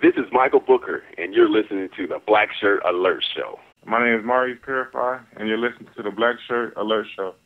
This is Michael Booker, and you're listening to the Blackshirt Alert Show. My name is Maurice Purify, and you're listening to the Blackshirt Alert Show.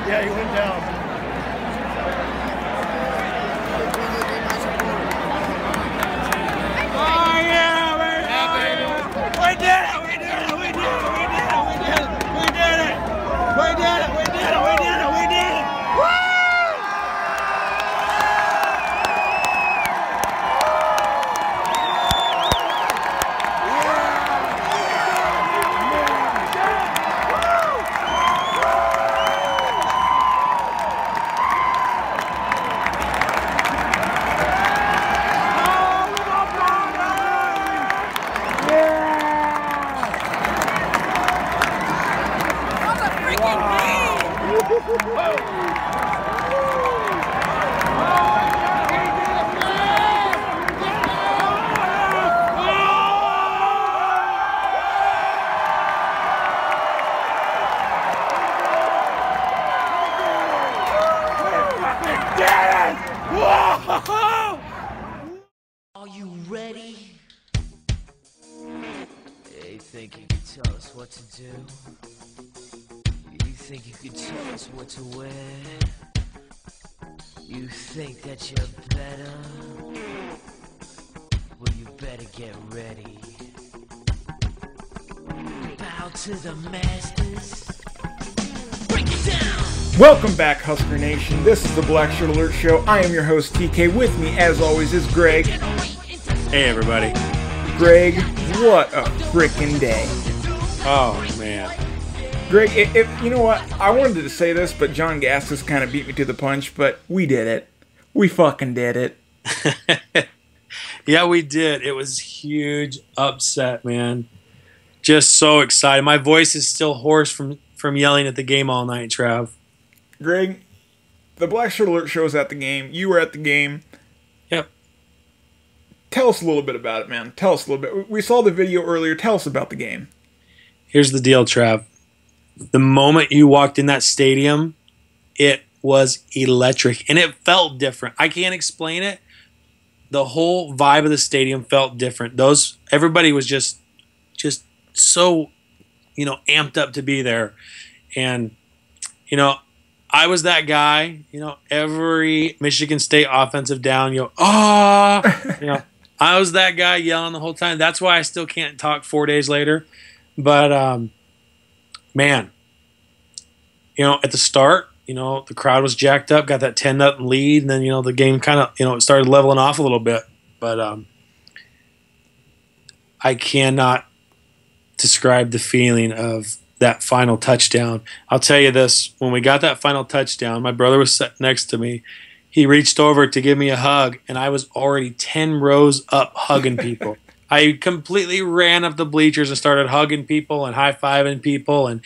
Yeah, he went down. Oh, yeah, baby. We did it! We did it! We did it! We did it! We did it! We did it! We did it! We did it! We did it! Woo! Are you ready? You think you can tell us what to do? You think you can tell us what to wear? You think that you're better? Well, you better get ready. Bow to the masters. Break it down! Welcome back, Husker Nation. This is the Blackshirt Alert Show. I am your host, TK. With me, as always, is Greg. Hey, everybody. Greg, what a frickin' day. Oh, man. Greg, if you know what, I wanted to say this, but John Gassis kind of beat me to the punch, but we did it. We fucking did it. Yeah, we did. It was huge upset, man. Just so excited. My voice is still hoarse from yelling at the game all night, Trav. Greg, the Blackshirt Alert Show was at the game. You were at the game. Yep. Tell us a little bit about it, man. Tell us a little bit. We saw the video earlier. Tell us about the game. Here's the deal, Trav. The moment you walked in that stadium, it was electric, and it felt different. I can't explain it. The whole vibe of the stadium felt different. Everybody was just so, amped up to be there. And, I was that guy, every Michigan State offensive down, I was that guy yelling the whole time. That's why I still can't talk 4 days later. But, man, at the start, the crowd was jacked up, got that 10-0 lead, and then, the game kind of, it started leveling off a little bit. But I cannot describe the feeling of that final touchdown. I'll tell you this, when we got that final touchdown, my brother was sitting next to me. He reached over to give me a hug, and I was already 10 rows up hugging people. I completely ran up the bleachers and started hugging people and high-fiving people. And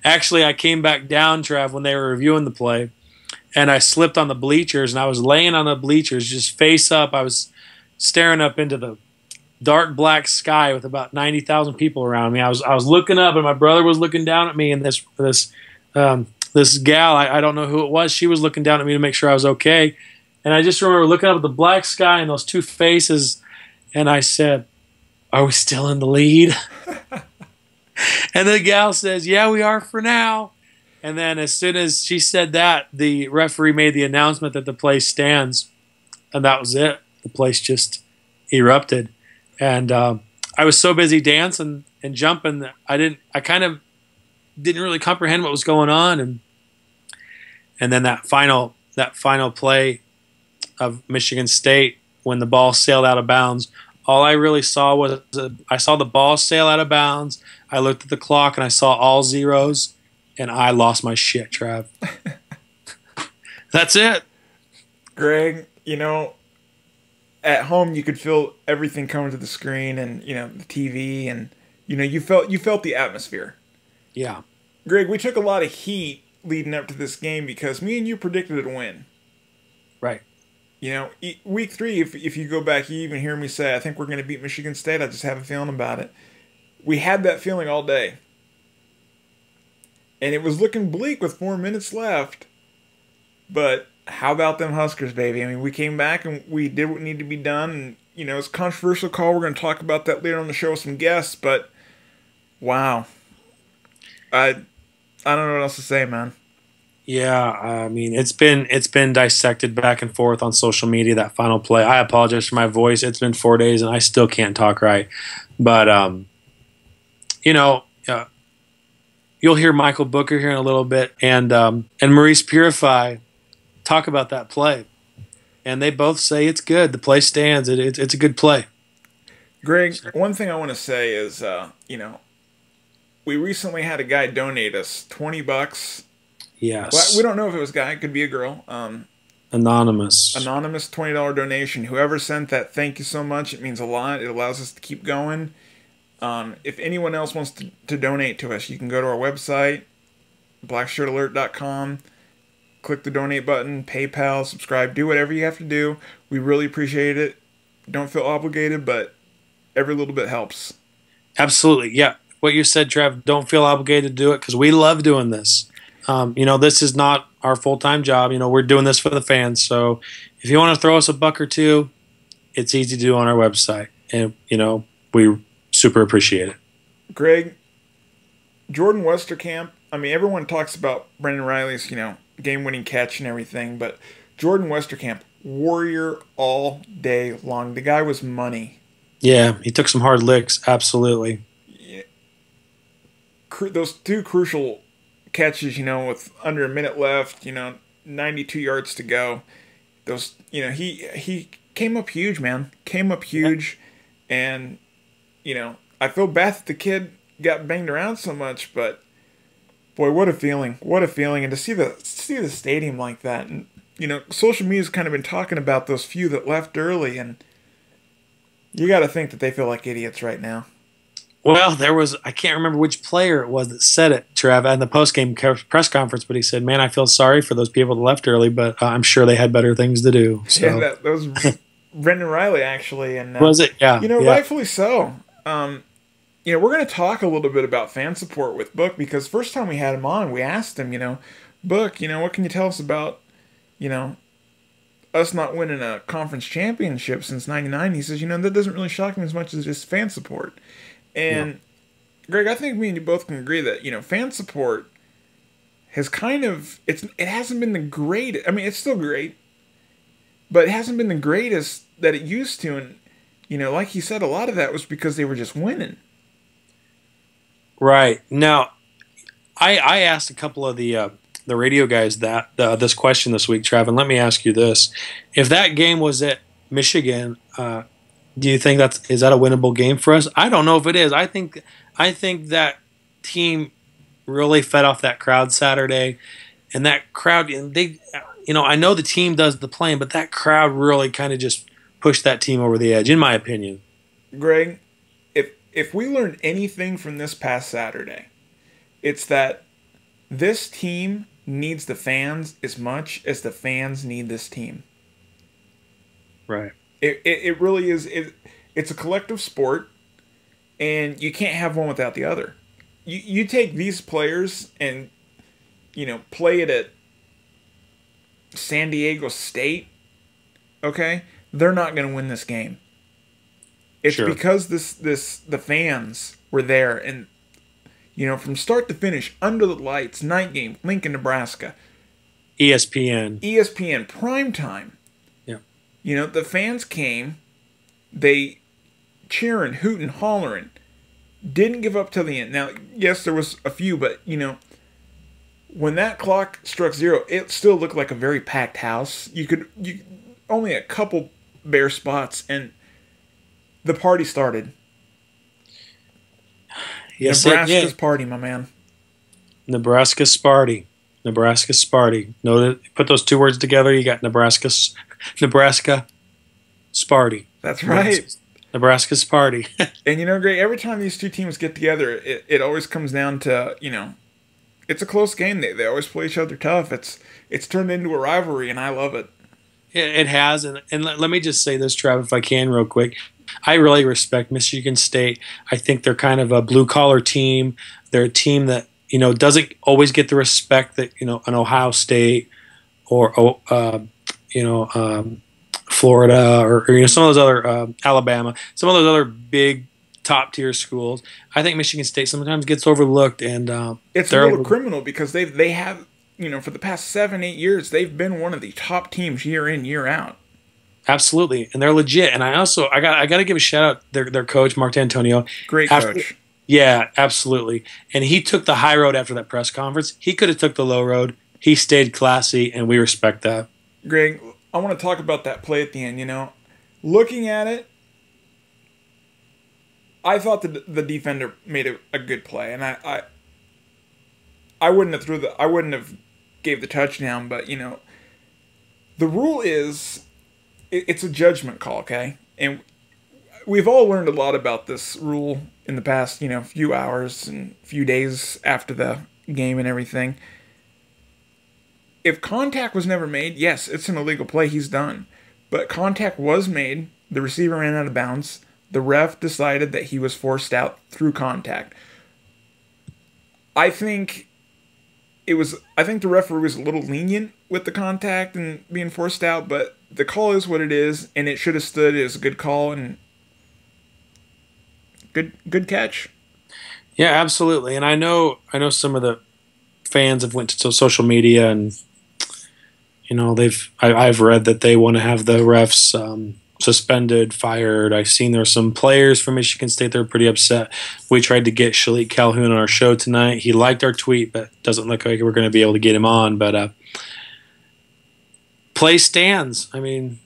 actually, I came back down, Trav, when they were reviewing the play, and I slipped on the bleachers, and I was laying on the bleachers just face up. I was staring up into the dark black sky with about 90,000 people around me. I was looking up, and my brother was looking down at me, and this gal, I don't know who it was, she was looking down at me to make sure I was okay. And I just remember looking up at the black sky and those two faces, and I said, "Are we still in the lead?" And the gal says, "Yeah, we are for now." And then as soon as she said that, the referee made the announcement that the place stands, and that was it. The place just erupted. And I was so busy dancing and jumping that I kind of didn't really comprehend what was going on. And then that final play of Michigan State, when the ball sailed out of bounds, all I really saw was I saw the ball sail out of bounds. I looked at the clock and I saw all zeros, and I lost my shit, Trav. That's it. Greg, at home you could feel everything coming to the screen and, the TV, and, you felt the atmosphere. Yeah. Greg, we took a lot of heat leading up to this game because me and you predicted a win. Right. Week 3, if you go back, you even hear me say, I think we're going to beat Michigan State. I just have a feeling about it. We had that feeling all day. And it was looking bleak with 4 minutes left. But how about them Huskers, baby? I mean, we came back and we did what needed to be done. And, it's a controversial call. We're going to talk about that later on the show with some guests. But, wow. I don't know what else to say, man. Yeah, I mean, it's been dissected back and forth on social media, that final play. I apologize for my voice. It's been 4 days, and I still can't talk right. But, you'll hear Michael Booker here in a little bit and Maurice Purify talk about that play. And they both say it's good. The play stands. It's a good play. Greg, one thing I want to say is, we recently had a guy donate us $20. Yes. Well, we don't know if it was a guy. It could be a girl. Anonymous $20 donation. Whoever sent that, thank you so much. It means a lot. It allows us to keep going. If anyone else wants to donate to us, you can go to our website, blackshirtalert.com, click the donate button, PayPal, subscribe, do whatever you have to do. We really appreciate it. Don't feel obligated, but every little bit helps. Absolutely. Yeah. What you said, Trev, don't feel obligated to do it because we love doing this. This is not our full-time job. We're doing this for the fans. So if you want to throw us a buck or two, it's easy to do on our website. And, we super appreciate it. Greg, Jordan Westerkamp, everyone talks about Brendan Riley's, game-winning catch and everything, but Jordan Westerkamp, warrior all day long. The guy was money. Yeah, he took some hard licks, absolutely. Yeah. Those two crucial catches, with under a minute left, 92 yards to go. Those, he came up huge, man. Came up huge, and, I feel bad that the kid got banged around so much, but Boy, what a feeling! What a feeling! And to see the stadium like that, and social media's kind of been talking about those few that left early, and you got to think that they feel like idiots right now. Well, I can't remember which player it was that said it, Trav, at the post-game press conference, but he said, man, I feel sorry for those people that left early, but I'm sure they had better things to do. So. Yeah, that was Brendan Riley, actually. And was it? Yeah. Rightfully so. We're going to talk a little bit about fan support with Book, because first time we had him on, we asked him, Book, what can you tell us about, us not winning a conference championship since '99? He says, that doesn't really shock me as much as just fan support. And Greg, I think me and you both can agree that, fan support has it hasn't been the greatest. I mean, it's still great, but it hasn't been the greatest that it used to. And, like he said, a lot of that was because they were just winning. Right. Now, I asked a couple of the radio guys this question this week, Trav, and let me ask you this. If that game was at Michigan, do you think is that a winnable game for us? I don't know if it is. I think that team really fed off that crowd Saturday, and that crowd, I know the team does the playing, but that crowd really kind of just pushed that team over the edge, in my opinion. Greg, if we learned anything from this past Saturday, it's that this team needs the fans as much as the fans need this team. Right. It really is. It's a collective sport, and you can't have one without the other. You take these players and, play it at San Diego State, okay? They're not going to win this game. It's because the fans were there, and, from start to finish, under the lights, night game, Lincoln, Nebraska. ESPN, primetime. The fans came, they cheering, hooting, hollering, didn't give up till the end. Now, yes, there was a few, but, when that clock struck 0, it still looked like a very packed house. Only a couple bare spots, and the party started. Yes, Nebraska's party, my man. HuskerSparty. Put those two words together, you got Nebraska Sparty. That's right. HuskerSparty. And Greg, every time these two teams get together, it always comes down to, it's a close game. They always play each other tough. It's turned into a rivalry, and I love it. It has, and let me just say this, Trav, if I can, real quick. I really respect Michigan State. I think they're kind of a blue-collar team. They're a team that, doesn't always get the respect that, an Ohio State or, Florida or some of those other, Alabama, some of those other big top-tier schools. I think Michigan State sometimes gets overlooked. And it's a little criminal because they have, for the past 7-8 years, they've been one of the top teams year in, year out. Absolutely, and they're legit. And I got to give a shout out their coach Mark D'Antonio. Great coach. Yeah, absolutely. And he took the high road after that press conference. He could have took the low road. He stayed classy, and we respect that. Greg, I want to talk about that play at the end. Looking at it, I thought the defender made a good play, and I wouldn't have gave the touchdown, but the rule is. It's a judgment call, okay? And we've all learned a lot about this rule in the past, few hours and few days after the game and everything. If contact was never made, yes, it's an illegal play. He's done. But contact was made. The receiver ran out of bounds. The ref decided that he was forced out through contact. I think the referee was a little lenient with the contact and being forced out, but the call is what it is, and it should have stood. It was a good call and good catch. Yeah, absolutely. And I know some of the fans have went to social media, and I've read that they want to have the refs suspended, fired. I've seen there are some players from Michigan State that are pretty upset. We tried to get Shalik Calhoun on our show tonight. He liked our tweet, but doesn't look like we're going to be able to get him on. But play stands. I mean,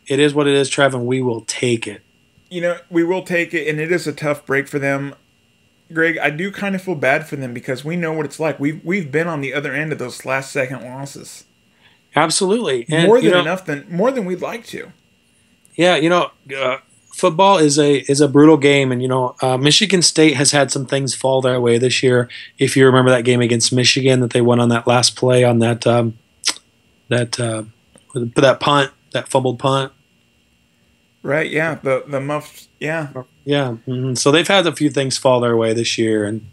it is what it is, Trev, and we will take it. We will take it, and it is a tough break for them. Greg, I do kind of feel bad for them because we know what it's like. We've been on the other end of those last second losses. Absolutely. And, more than we'd like to. Yeah, football is a brutal game, and Michigan State has had some things fall their way this year. If you remember that game against Michigan that they won on that last play on that punt, that fumbled punt. Right, yeah, the muffs, yeah. Yeah, mm-hmm. So they've had a few things fall their way this year. And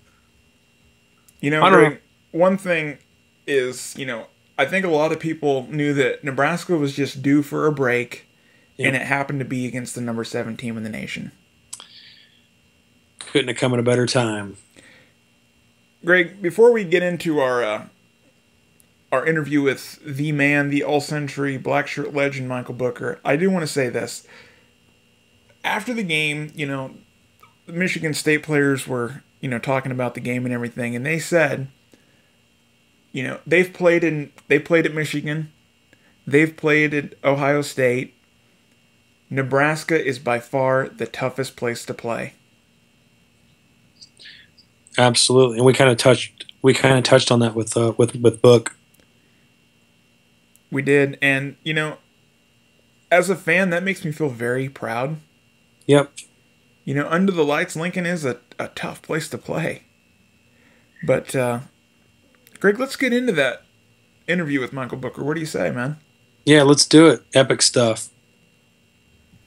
Greg, one thing is, I think a lot of people knew that Nebraska was just due for a break, and it happened to be against the number 7 team in the nation. Couldn't have come at a better time. Greg, before we get into our interview with the man, the all-century Blackshirt legend, Michael Booker, I do want to say this. After the game, the Michigan State players were, talking about the game and everything, and they said, they played at Michigan, they've played at Ohio State. Nebraska is by far the toughest place to play. Absolutely, and we kind of touched on that with Book. We did, and as a fan, that makes me feel very proud. Yep. Under the lights, Lincoln is a tough place to play. But, Greg, let's get into that interview with Michael Booker. What do you say, man? Yeah, let's do it. Epic stuff.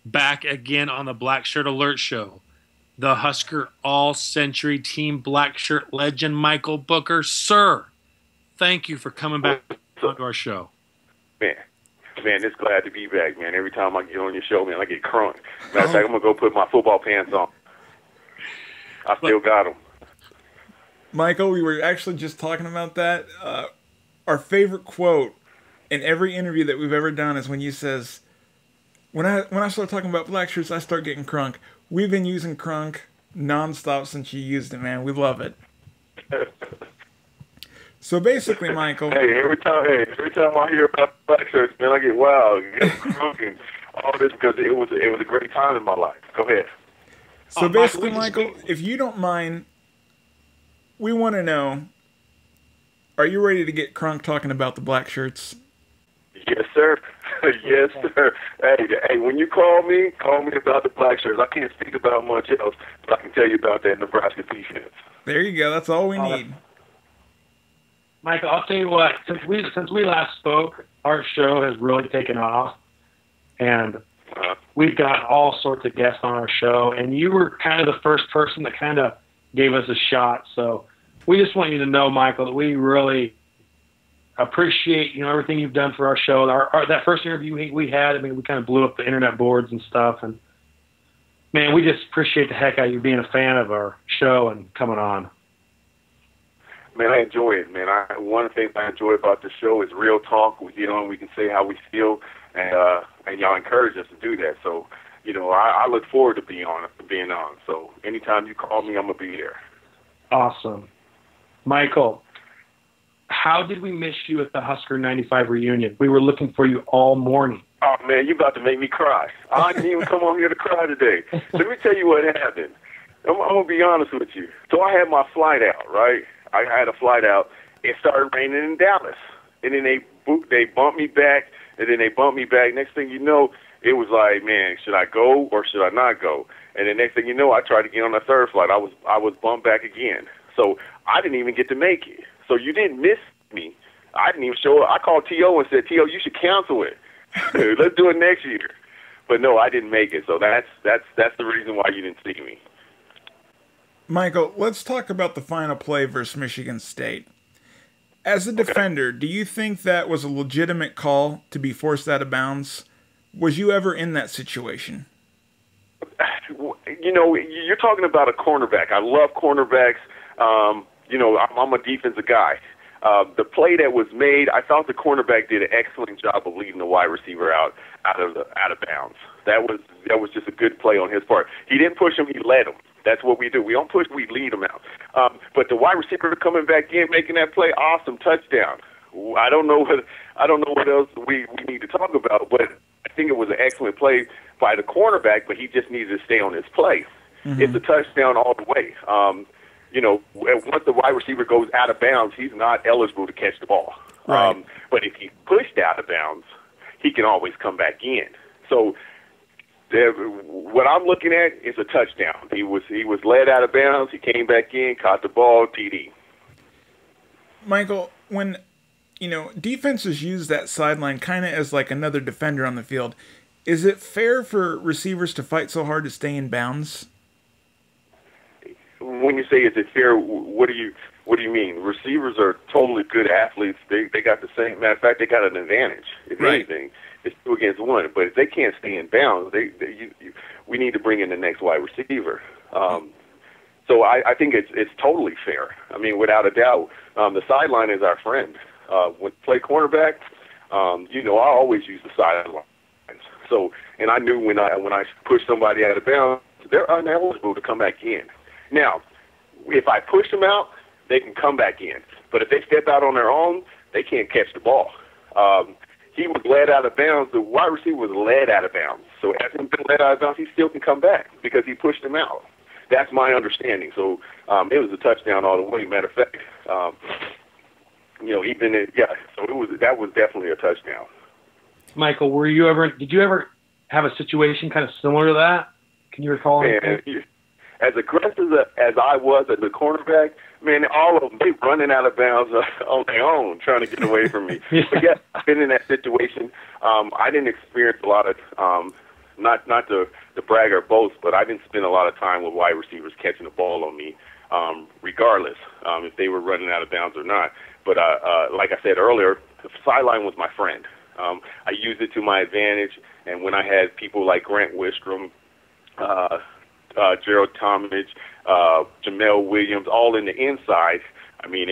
Back again on the Blackshirt Alert Show. The Husker all-century team Blackshirt legend Michael Booker. Sir, thank you for coming back onto our show. Man, it's glad to be back, man. Every time I get on your show, man, I get crunk. Matter of fact, I'm going to go put my football pants on. I still got them. Michael, we were actually just talking about that. Our favorite quote in every interview that we've ever done is when you says, when I start talking about black shirts, I start getting crunk. We've been using crunk nonstop since you used it, man. We love it. So basically, Michael. Every time I hear about black shirts, man, I get wild, get crunk, and all this because it was a great time in my life. Go ahead. So basically, Michael, if you don't mind, we want to know: are you ready to get crunk talking about the black shirts? Yes, sir. Yes, sir. Hey, when you call me about the black shirts. I can't speak about much else, but I can tell you about that Nebraska defense. There you go. That's all we need. Michael, I'll tell you what. Since we last spoke, our show has really taken off, and we've got all sorts of guests on our show. And you were kind of the first person that kind of gave us a shot. So we just want you to know, Michael, that we really appreciate everything you've done for our show. That first interview we had, we kind of blew up the internet boards and stuff. And man, we just appreciate the heck out of you being a fan of our show and coming on. Man, I enjoy it, man. One of the things I enjoy about the show is real talk. We get on, we can say how we feel, and y'all encourage us to do that. So, I look forward to being on. So, anytime you call me, I'm gonna be here. Awesome, Michael. How did we miss you at the Husker '95 reunion? We were looking for you all morning. Oh man, you about to make me cry. I didn't even come on here to cry today. Let me tell you what happened. I'm gonna be honest with you. So I had my flight out, right? I had a flight out. It started raining in Dallas. And then they bumped me back, and then they bumped me back. Next thing you know, it was like, man, should I go or should I not go? And the next thing you know, I tried to get on the third flight. I was bumped back again. So I didn't even get to make it. So you didn't miss me. I didn't even show up. I called T.O. and said, T.O., you should cancel it. Let's do it next year. But no, I didn't make it. So that's the reason why you didn't see me. Michael, let's talk about the final play versus Michigan State. As a defender, do you think that was a legitimate call to be forced out of bounds? Was you ever in that situation? You're talking about a cornerback. I love cornerbacks. I'm a defensive guy. The play that was made, I thought the cornerback did an excellent job of leading the wide receiver out of bounds. That was just a good play on his part. He didn't push him; he led him. That's what we do. We don't push; we lead him out. But the wide receiver coming back in, making that play, awesome touchdown. I don't know what else we need to talk about, but I think it was an excellent play by the cornerback. But he just needed to stay on his play. Mm-hmm. It's a touchdown all the way. once the wide receiver goes out of bounds, he's not eligible to catch the ball. Right. But if he's pushed out of bounds, he can always come back in. So what I'm looking at is a touchdown. He was led out of bounds. He came back in, caught the ball, TD. Michael, when defenses use that sideline kind of as like another defender on the field, is it fair for receivers to fight so hard to stay in bounds? When you say is it fair, what do you mean? Receivers are totally good athletes. They got the same. Matter of fact, they got an advantage. If anything, it's 2 against 1. But if they can't stay in bounds, we need to bring in the next wide receiver. So I think it's totally fair. I mean, without a doubt, the sideline is our friend. When play cornerback, I always use the sidelines. So, and I knew when I push somebody out of bounds, they're ineligible to come back in. Now, if I push them out, they can come back in. But if they step out on their own, they can't catch the ball. He was led out of bounds. The wide receiver was led out of bounds. So as he's been led out of bounds, he still can come back because he pushed him out. That's my understanding. So it was a touchdown all the way. Matter of fact, so that was definitely a touchdown. Michael, did you ever have a situation kind of similar to that? Can you recall anything? As aggressive as I was at the cornerback, man, all of them, they running out of bounds on their own, trying to get away from me. But yes, I've been in that situation. I didn't experience a lot of, not to brag or boast, but I didn't spend a lot of time with wide receivers catching the ball on me, regardless if they were running out of bounds or not. But like I said earlier, the sideline was my friend. I used it to my advantage, and when I had people like Grant Wistrom, Gerald Talmadge, Jamel Williams, all in the inside. I mean,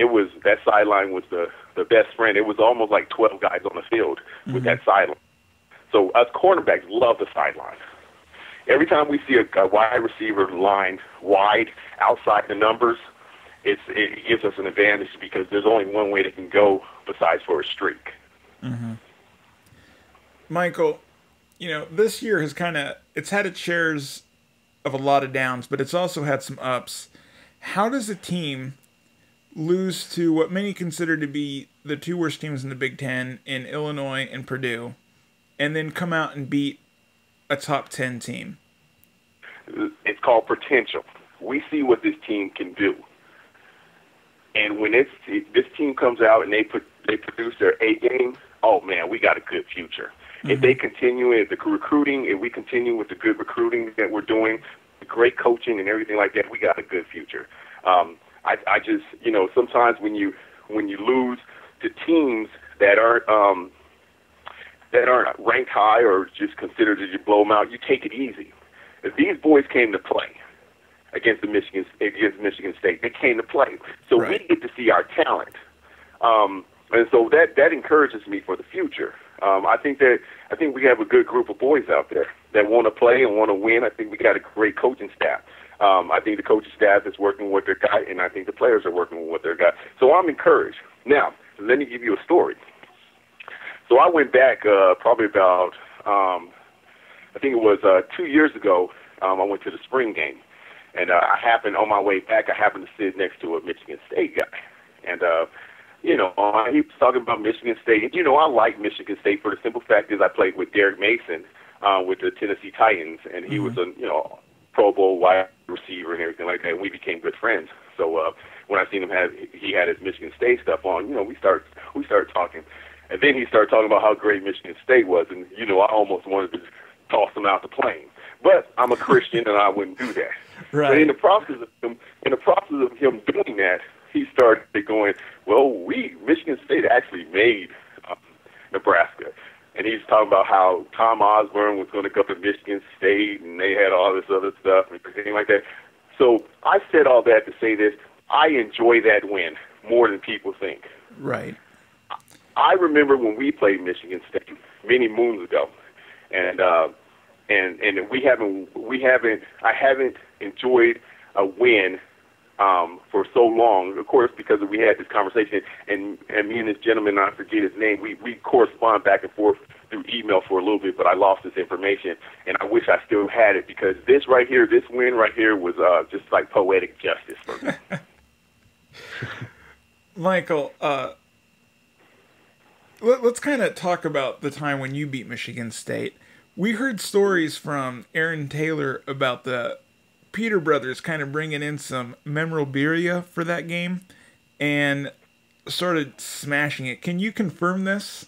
that sideline was the best friend. It was almost like 12 guys on the field with that sideline. So us cornerbacks love the sideline. Every time we see a wide receiver line wide outside the numbers, it gives us an advantage because there's only one way they can go besides for a streak. Mm-hmm. Michael, this year has it's had its shares of a lot of downs, but it's also had some ups. How does a team lose to what many consider to be the 2 worst teams in the Big Ten in Illinois and Purdue, and then come out and beat a top 10 team? It's called potential. We see what this team can do. And when this team comes out and they produce their A game, oh man, we got a good future. If they continue with the recruiting, if we continue with the good recruiting that we're doing, the great coaching and everything like that, we got a good future. I just, sometimes when you lose to teams that aren't ranked high or just considered that you blow them out, you take it easy. If these boys came to play against Michigan State, they came to play, so we get to see our talent, and so that encourages me for the future. I think we have a good group of boys out there that want to play and want to win. I think we got a great coaching staff. I think the coaching staff is working with their guy, and I think the players are working with their guy. So I'm encouraged. Now, let me give you a story. So I went back probably about, I think it was 2 years ago. I went to the spring game, and on my way back, I happened to sit next to a Michigan State guy, and he was talking about Michigan State. And, I like Michigan State for the simple fact is I played with Derek Mason with the Tennessee Titans, and he was a Pro Bowl wide receiver and everything like that, and we became good friends. So when I seen him he had his Michigan State stuff on, we started talking. And then he started talking about how great Michigan State was, and, I almost wanted to toss him out the plane. But I'm a Christian, and I wouldn't do that. Right. But in the process of him doing that, he started going, well, Michigan State actually made Nebraska. And he's talking about how Tom Osborne was going to go to Michigan State, and they had all this other stuff and everything like that. So I said all that to say this. I enjoy that win more than people think. Right. I remember when we played Michigan State many moons ago, and I haven't enjoyed a win for so long, of course, because we had this conversation, and me and this gentleman, I forget his name, we correspond back and forth through email for a little bit, but I lost this information, and I wish I still had it, because this win right here was just like poetic justice for me. Michael, let's kind of talk about the time when you beat Michigan State. We heard stories from Aaron Taylor about the Peter brothers kind of bringing in some memorabilia for that game and started smashing it. Can you confirm this?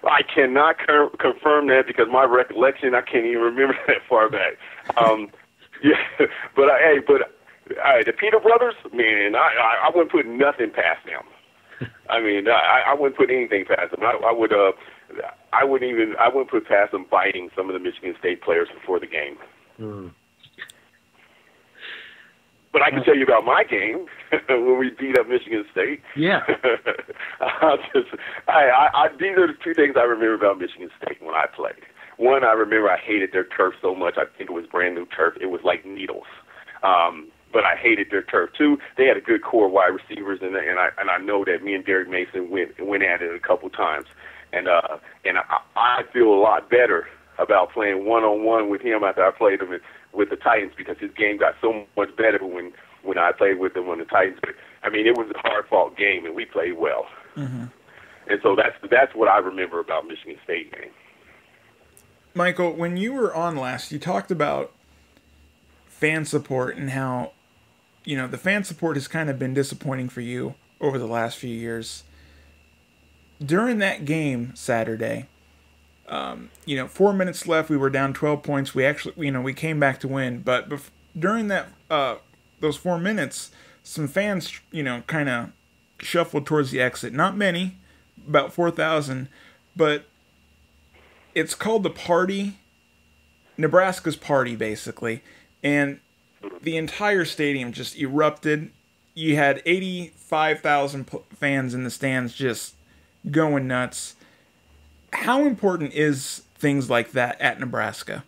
I cannot confirm that because my recollection, I can't even remember that far back. Yeah, but the Peter brothers, man, I wouldn't put nothing past them. I mean, I wouldn't put anything past them. I wouldn't put past them biting some of the Michigan State players before the game. Mm. But I can tell you about my game when we beat up Michigan State. Yeah. These are the two things I remember about Michigan State when I played. One, I remember I hated their turf so much. I think it was brand new turf. It was like needles. But I hated their turf too. They had a good core wide receivers, and I know that me and Derek Mason went at it a couple times. And I feel a lot better about playing one-on-one with him after I played him with the Titans because his game got so much better when I played with him on the Titans. But, I mean, it was a hard-fought game, and we played well. Mm-hmm. And so that's what I remember about Michigan State game. Michael, when you were on last, you talked about fan support and how, the fan support has kind of been disappointing for you over the last few years. During that game Saturday, 4 minutes left, we were down 12 points. We actually, we came back to win. But during that, those 4 minutes, some fans, kind of shuffled towards the exit. Not many, about 4,000, but it's called the Party, Nebraska's Party, basically. And the entire stadium just erupted. You had 85,000 fans in the stands just going nuts. How important is things like that at Nebraska?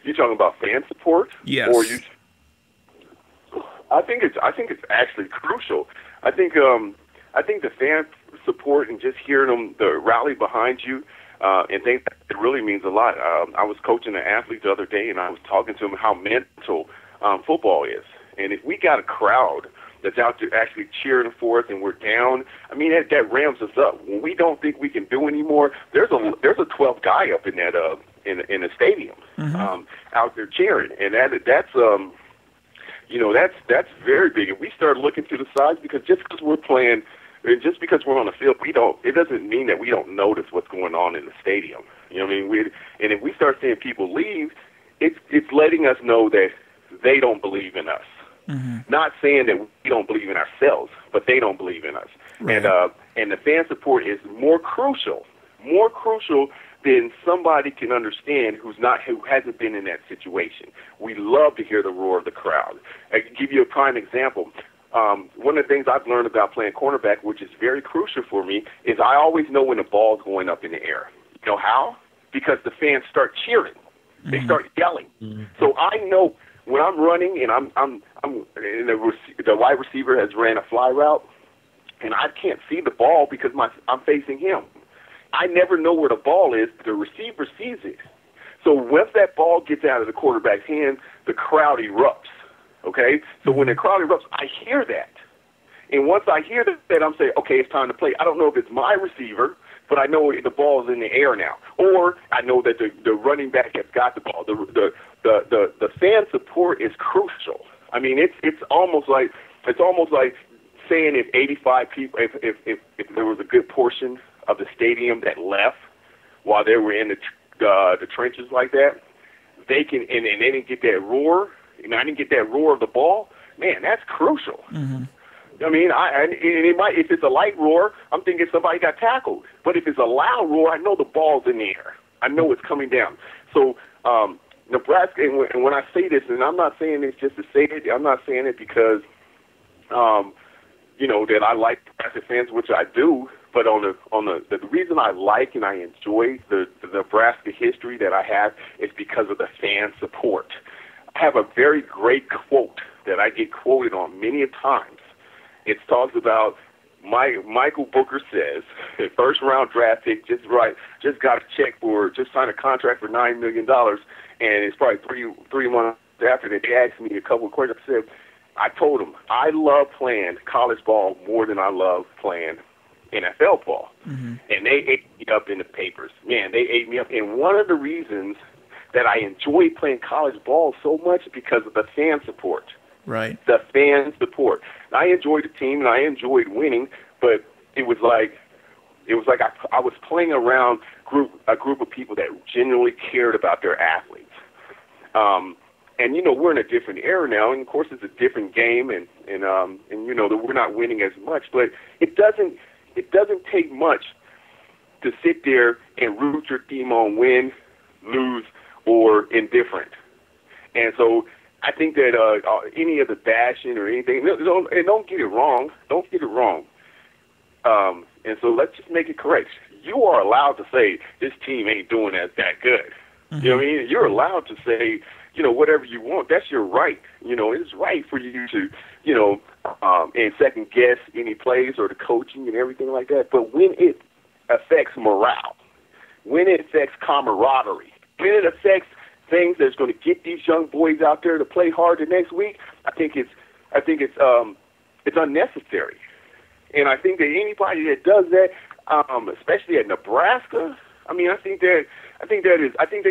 You talking about fan support? Yes. Or I think it's actually crucial. I think the fan support and just hearing them rally behind you and think that it really means a lot. I was coaching an athlete the other day, and I was talking to him how mental football is. And if we got a crowd that's out there actually cheering for us and we're down, I mean, that ramps us up. When we don't think we can do anymore, there's a 12th guy up in that in the stadium out there cheering, and that's very big. And we start looking to the sides because just because we're playing, and just because we're on the field, it doesn't mean that we don't notice what's going on in the stadium. You know what I mean? And if we start seeing people leave, it's letting us know that they don't believe in us. Mm-hmm. Not saying that we don't believe in ourselves, but they don't believe in us. Right. And the fan support is more crucial than somebody can understand who hasn't been in that situation. We love to hear the roar of the crowd. I can give you a prime example. One of the things I've learned about playing cornerback, which is very crucial for me, is I always know when the ball's going up in the air. You know how? Because the fans start cheering. They start yelling. Mm-hmm. So I know when I'm running and I'm and the wide receiver has ran a fly route, and I can't see the ball because I'm facing him. I never know where the ball is. The receiver sees it. So once that ball gets out of the quarterback's hand, the crowd erupts. Okay? So when the crowd erupts, I hear that. And once I hear that, I'm saying, okay, it's time to play. I don't know if it's my receiver, but I know the ball is in the air now. Or I know that the running back has got the ball. The fan support is crucial. I mean, it's almost like saying if 85 people, if there was a good portion of the stadium that left while they were in the trenches like that, they can and they didn't get that roar, and I didn't get that roar of the ball. Man, that's crucial. Mm-hmm. I mean, it might, if it's a light roar, I'm thinking somebody got tackled. But if it's a loud roar, I know the ball's in the air. I know it's coming down. So Nebraska, and when I say this, and I'm not saying this just to say it, I'm not saying it because, that I like Nebraska fans, which I do. But the reason I like and I enjoy the Nebraska history that I have is because of the fan support. I have a very great quote that I get quoted on many a times. It talks about Michael Booker says, first round draft pick, just got a check just signed a contract for $9 million, and it's probably three months after that they asked me a couple of questions. I said, I told them I love playing college ball more than I love playing NFL ball. Mm-hmm. And they ate me up in the papers. Man, they ate me up. And one of the reasons that I enjoy playing college ball so much is because of the fan support. Right. The fan support. I enjoyed the team and I enjoyed winning, but it was like I was playing around a group of people that genuinely cared about their athletes. And you know, we're in a different era now, and of course it's a different game, and you know that we're not winning as much. But it doesn't take much to sit there and root your team on win, lose, or indifferent. And so I think that any of the bashing or anything, don't get it wrong. Don't get it wrong. And so let's just make it correct. You are allowed to say this team ain't doing that good. Mm-hmm. You know what I mean? You're allowed to say, you know, whatever you want. That's your right. You know, it's right for you to, you know, and second guess any plays or the coaching and everything like that. But when it affects morale, when it affects camaraderie, when it affects things that's going to get these young boys out there to play hard the next week, I think it's unnecessary. And I think that anybody that does that, especially at Nebraska, I mean, I think they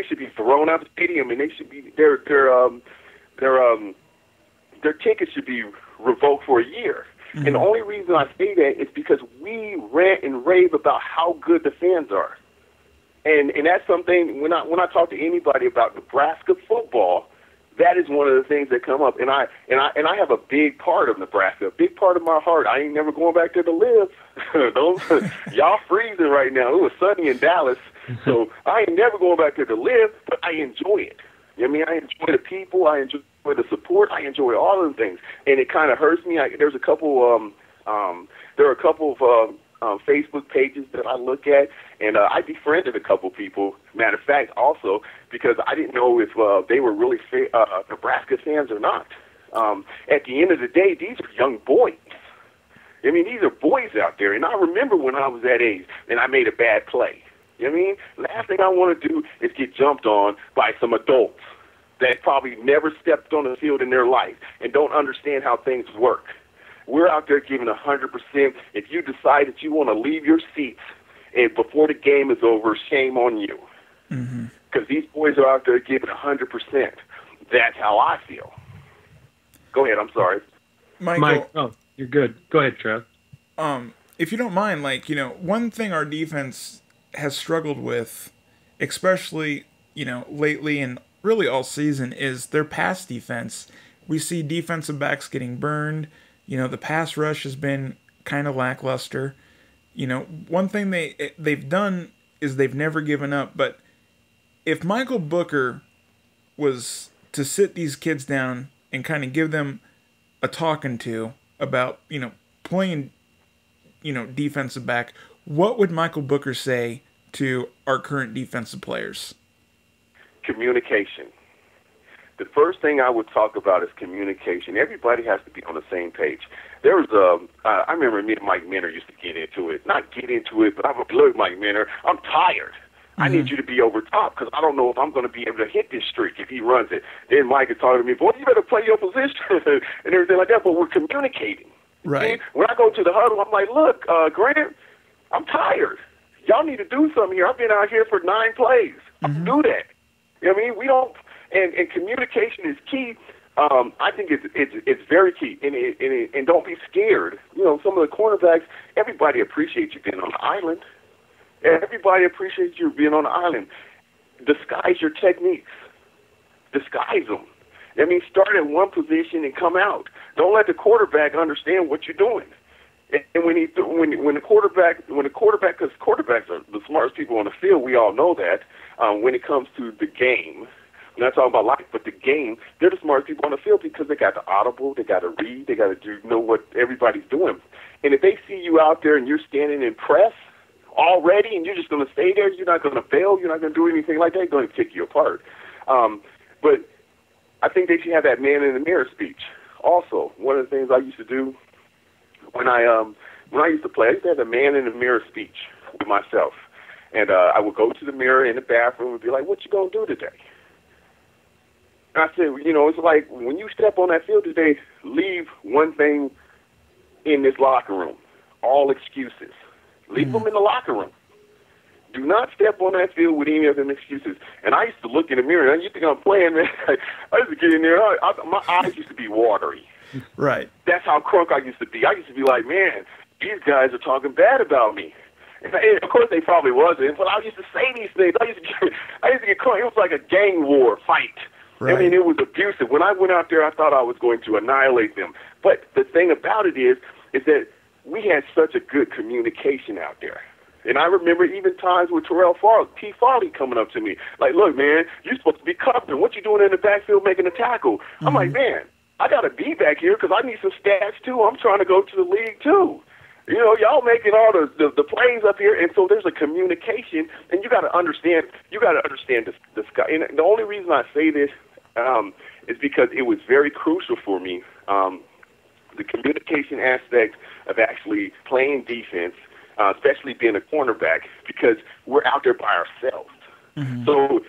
should be thrown out of the stadium, and they should be their tickets should be revoked for a year. Mm-hmm. And the only reason I say that is because we rant and rave about how good the fans are, and that's something when I talk to anybody about Nebraska football, that is one of the things that come up. And I have a big part of Nebraska, a big part of my heart. I ain't never going back there to live. Y'all freezing right now. It was sunny in Dallas, so I ain't never going back there to live. But I enjoy it. You know what I mean? I enjoy the people. I enjoy the support. I enjoy all of the things. And it kind of hurts me. There are a couple of Facebook pages that I look at, and I befriended a couple people, matter of fact, also, because I didn't know if they were really Nebraska fans or not. At the end of the day, these are young boys. I mean, these are boys out there, and I remember when I was that age, and I made a bad play. You know what I mean? Last thing I want to do is get jumped on by some adults that probably never stepped on the field in their life and don't understand how things work. We're out there giving 100%. If you decide that you want to leave your seats and before the game is over, shame on you. Because these boys are out there giving 100%. That's how I feel. Go ahead. I'm sorry. Michael. Oh, you're good. Go ahead, Trev. If you don't mind, like, you know, one thing our defense has struggled with, especially, you know, lately and really all season, is their pass defense. We see defensive backs getting burned. You know, the pass rush has been kind of lackluster. You know, one thing they've done is they've never given up. But if Michael Booker was to sit these kids down and kind of give them a talking to about, you know, playing, you know, defensive back, what would Michael Booker say to our current defensive players? Communication. The first thing I would talk about is communication. Everybody has to be on the same page. There was I remember me and Mike Minner used to get into it. Not get into it, but I'm a look, Mike Minner, I'm tired. I need you to be over top because I don't know if I'm going to be able to hit this streak if he runs it. Then Mike is talking to me, boy, you better play your position and everything like that. But we're communicating. Right. And when I go to the huddle, I'm like, look, Grant, I'm tired. Y'all need to do something here. I've been out here for 9 plays. I do that. You know what I mean? We don't. And communication is key. I think it's very key. And don't be scared. You know, some of the cornerbacks, everybody appreciates you being on the island. Everybody appreciates you being on the island. Disguise your techniques. Disguise them. I mean, start at one position and come out. Don't let the quarterback understand what you're doing. And when the quarterback, because quarterbacks are the smartest people on the field, we all know that. When it comes to the game, I'm not talking about life, but the game, they're the smartest people on the field because they got the audible, they got to read, they got to know what everybody's doing. And if they see you out there and you're standing in press already, and you're just going to stay there, you're not going to bail, you're not going to do anything like that, they're going to kick you apart. But I think they should have that man in the mirror speech. Also, one of the things I used to do when I used to play, I used to have a man in the mirror speech with myself. And I would go to the mirror in the bathroom and be like, what you going to do today? I said, you know, it's like when you step on that field today, leave one thing in this locker room. All excuses. Leave them in the locker room. Do not step on that field with any of them excuses. And I used to look in the mirror, and you think I'm playing, man. I used to get in there. My eyes used to be watery. Right. That's how crunk I used to be. I used to be like, man, these guys are talking bad about me. And of course, they probably wasn't, but I used to say these things. I used to get crunk. It was like a gang war fight. Right. I mean, it was abusive. When I went out there, I thought I was going to annihilate them. But the thing about it is that we had such a good communication out there. And I remember even times with T. Farley coming up to me, like, look, man, you're supposed to be covering. What you doing in the backfield making a tackle? Mm-hmm. I'm like, man, I got to be back here because I need some stats, too. I'm trying to go to the league, too. You know, y'all making all the plays up here, and so there's a communication, and you got to understand this guy. And the only reason I say this is because it was very crucial for me, the communication aspect of actually playing defense, especially being a cornerback, because we're out there by ourselves. Mm-hmm. So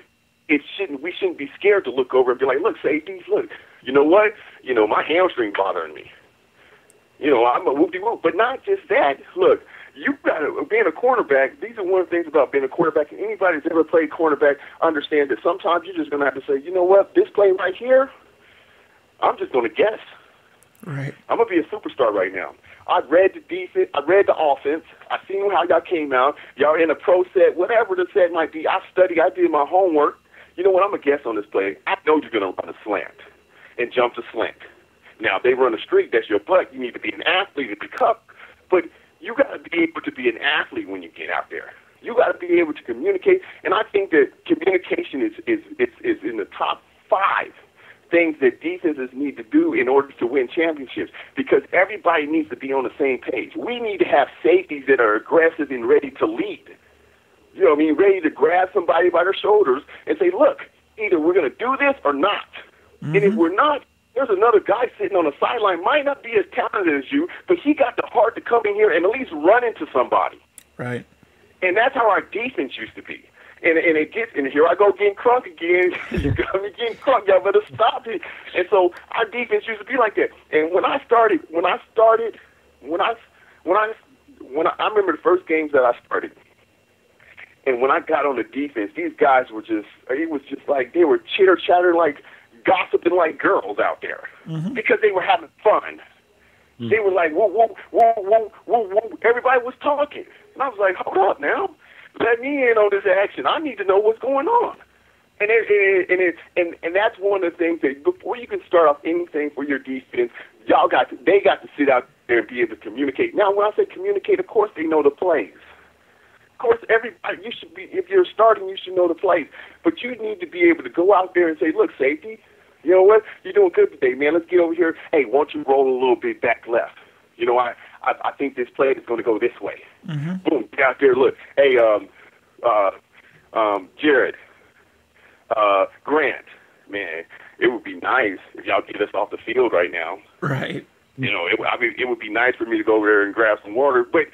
we shouldn't be scared to look over and be like, look, safeties, look, you know what? You know, my hamstring bothering me. You know, I'm a whoop-de-whoop. But not just that. Look, you got to, being a cornerback, these are one of the things about being a quarterback, and anybody that's ever played cornerback understands that sometimes you're just going to have to say, you know what, this play right here, I'm just going to guess. Right. I'm going to be a superstar right now. I read the defense. I read the offense. I seen how y'all came out. Y'all in a pro set, whatever the set might be. I studied. I did my homework. You know what? I'm going to guess on this play. I know you're going to run a slant and jump the slant. Now, if they run a streak, that's your butt. You need to be an athlete to pick up. But you got to be able to be an athlete when you get out there. You got to be able to communicate. And I think that communication is in the top 5 things that defenses need to do in order to win championships, because everybody needs to be on the same page. We need to have safeties that are aggressive and ready to lead. You know what I mean? Ready to grab somebody by their shoulders and say, look, either we're going to do this or not. Mm-hmm. And if we're not, there's another guy sitting on the sideline, might not be as talented as you, but he got the heart to come in here and at least run into somebody. Right. And that's how our defense used to be. And it gets, and here I go getting crunk again. You got me getting crunk. Y'all better stop it. And so our defense used to be like that. And I remember the first games that I started. And when I got on the defense, these guys were it was just like they were chitter-chattering, like gossiping like girls out there, mm-hmm. because they were having fun. Mm-hmm. They were like, whoa, whoa, whoa, whoa, whoa, whoa. Everybody was talking. And I was like, hold up now. Let me in on this action. I need to know what's going on. And that's one of the things that before you can start off anything for your defense, they got to sit out there and be able to communicate. Now, when I say communicate, of course they know the plays. Of course, everybody, if you're starting, you should know the plays. But you need to be able to go out there and say, look, safety, you know what? You're doing good today, man. Let's get over here. Hey, why don't you roll a little bit back left? You know, I think this play is going to go this way. Mm-hmm. Boom, get out there, look. Hey, Jared, Grant, man, it would be nice if y'all get us off the field right now. Right. You know, it would be nice for me to go over there and grab some water, but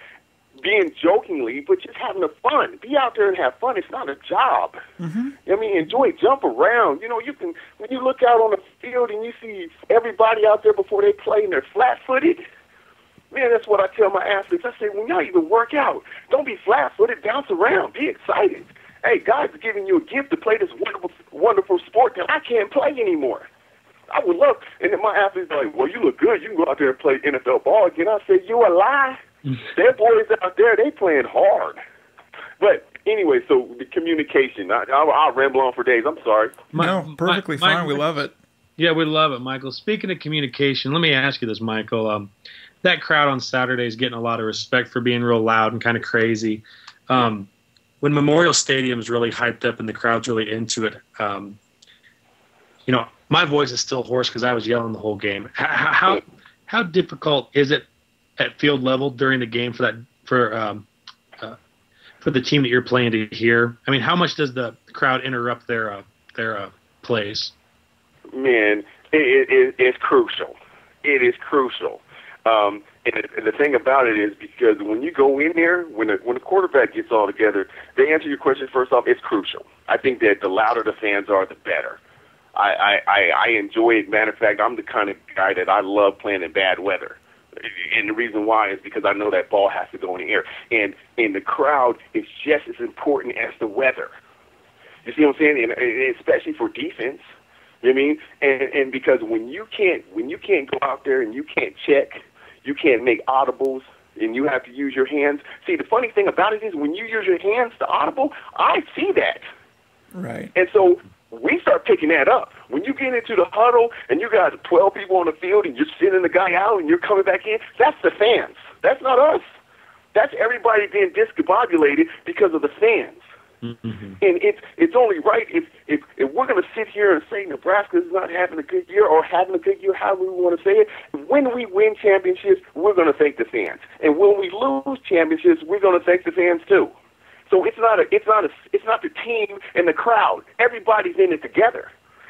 being jokingly, but just having the fun. Be out there and have fun. It's not a job. Mm-hmm. I mean, enjoy, jump around. You know, you can, when you look out on the field and you see everybody out there before they play and they're flat-footed, man, that's what I tell my athletes. I say, when y'all even work out, don't be flat-footed, bounce around, be excited. Hey, God's giving you a gift to play this wonderful, wonderful sport that I can't play anymore. I would love, and then my athletes are like, well, you look good. You can go out there and play NFL ball again. I say, you a lie. Their boys out there, they playing hard. But anyway, so the communication, I'll ramble on for days. I'm sorry. No, perfectly fine. We love it. Yeah, we love it, Michael. Speaking of communication, let me ask you this, Michael. That crowd on Saturday is getting a lot of respect for being real loud and kind of crazy. When Memorial Stadium is really hyped up and the crowd's really into it, you know, my voice is still hoarse because I was yelling the whole game. How difficult is it at field level during the game for the team that you're playing to hear? I mean, how much does the crowd interrupt their plays? Man, it's crucial. It is crucial. And the thing about it is because when you go in there, when the quarterback gets all together, to answer your question first off, it's crucial. I think that the louder the fans are, the better. I enjoy it. Matter of fact, I'm the kind of guy that I love playing in bad weather. And the reason why is because I know that ball has to go in the air. And the crowd is just as important as the weather. You see what I'm saying? And especially for defense. You know what I mean? And because when you can't go out there and you can't check, you can't make audibles, and you have to use your hands. See, the funny thing about it is when you use your hands to audible, I see that. Right. And so we start picking that up. When you get into the huddle and you got 12 people on the field and you're sending the guy out and you're coming back in, that's the fans. That's not us. That's everybody being discombobulated because of the fans. Mm-hmm. And it's only right if we're going to sit here and say Nebraska is not having a good year or having a good year, however we want to say it. When we win championships, we're going to thank the fans, and when we lose championships, we're going to thank the fans too. So it's not the team and the crowd. Everybody's in it together.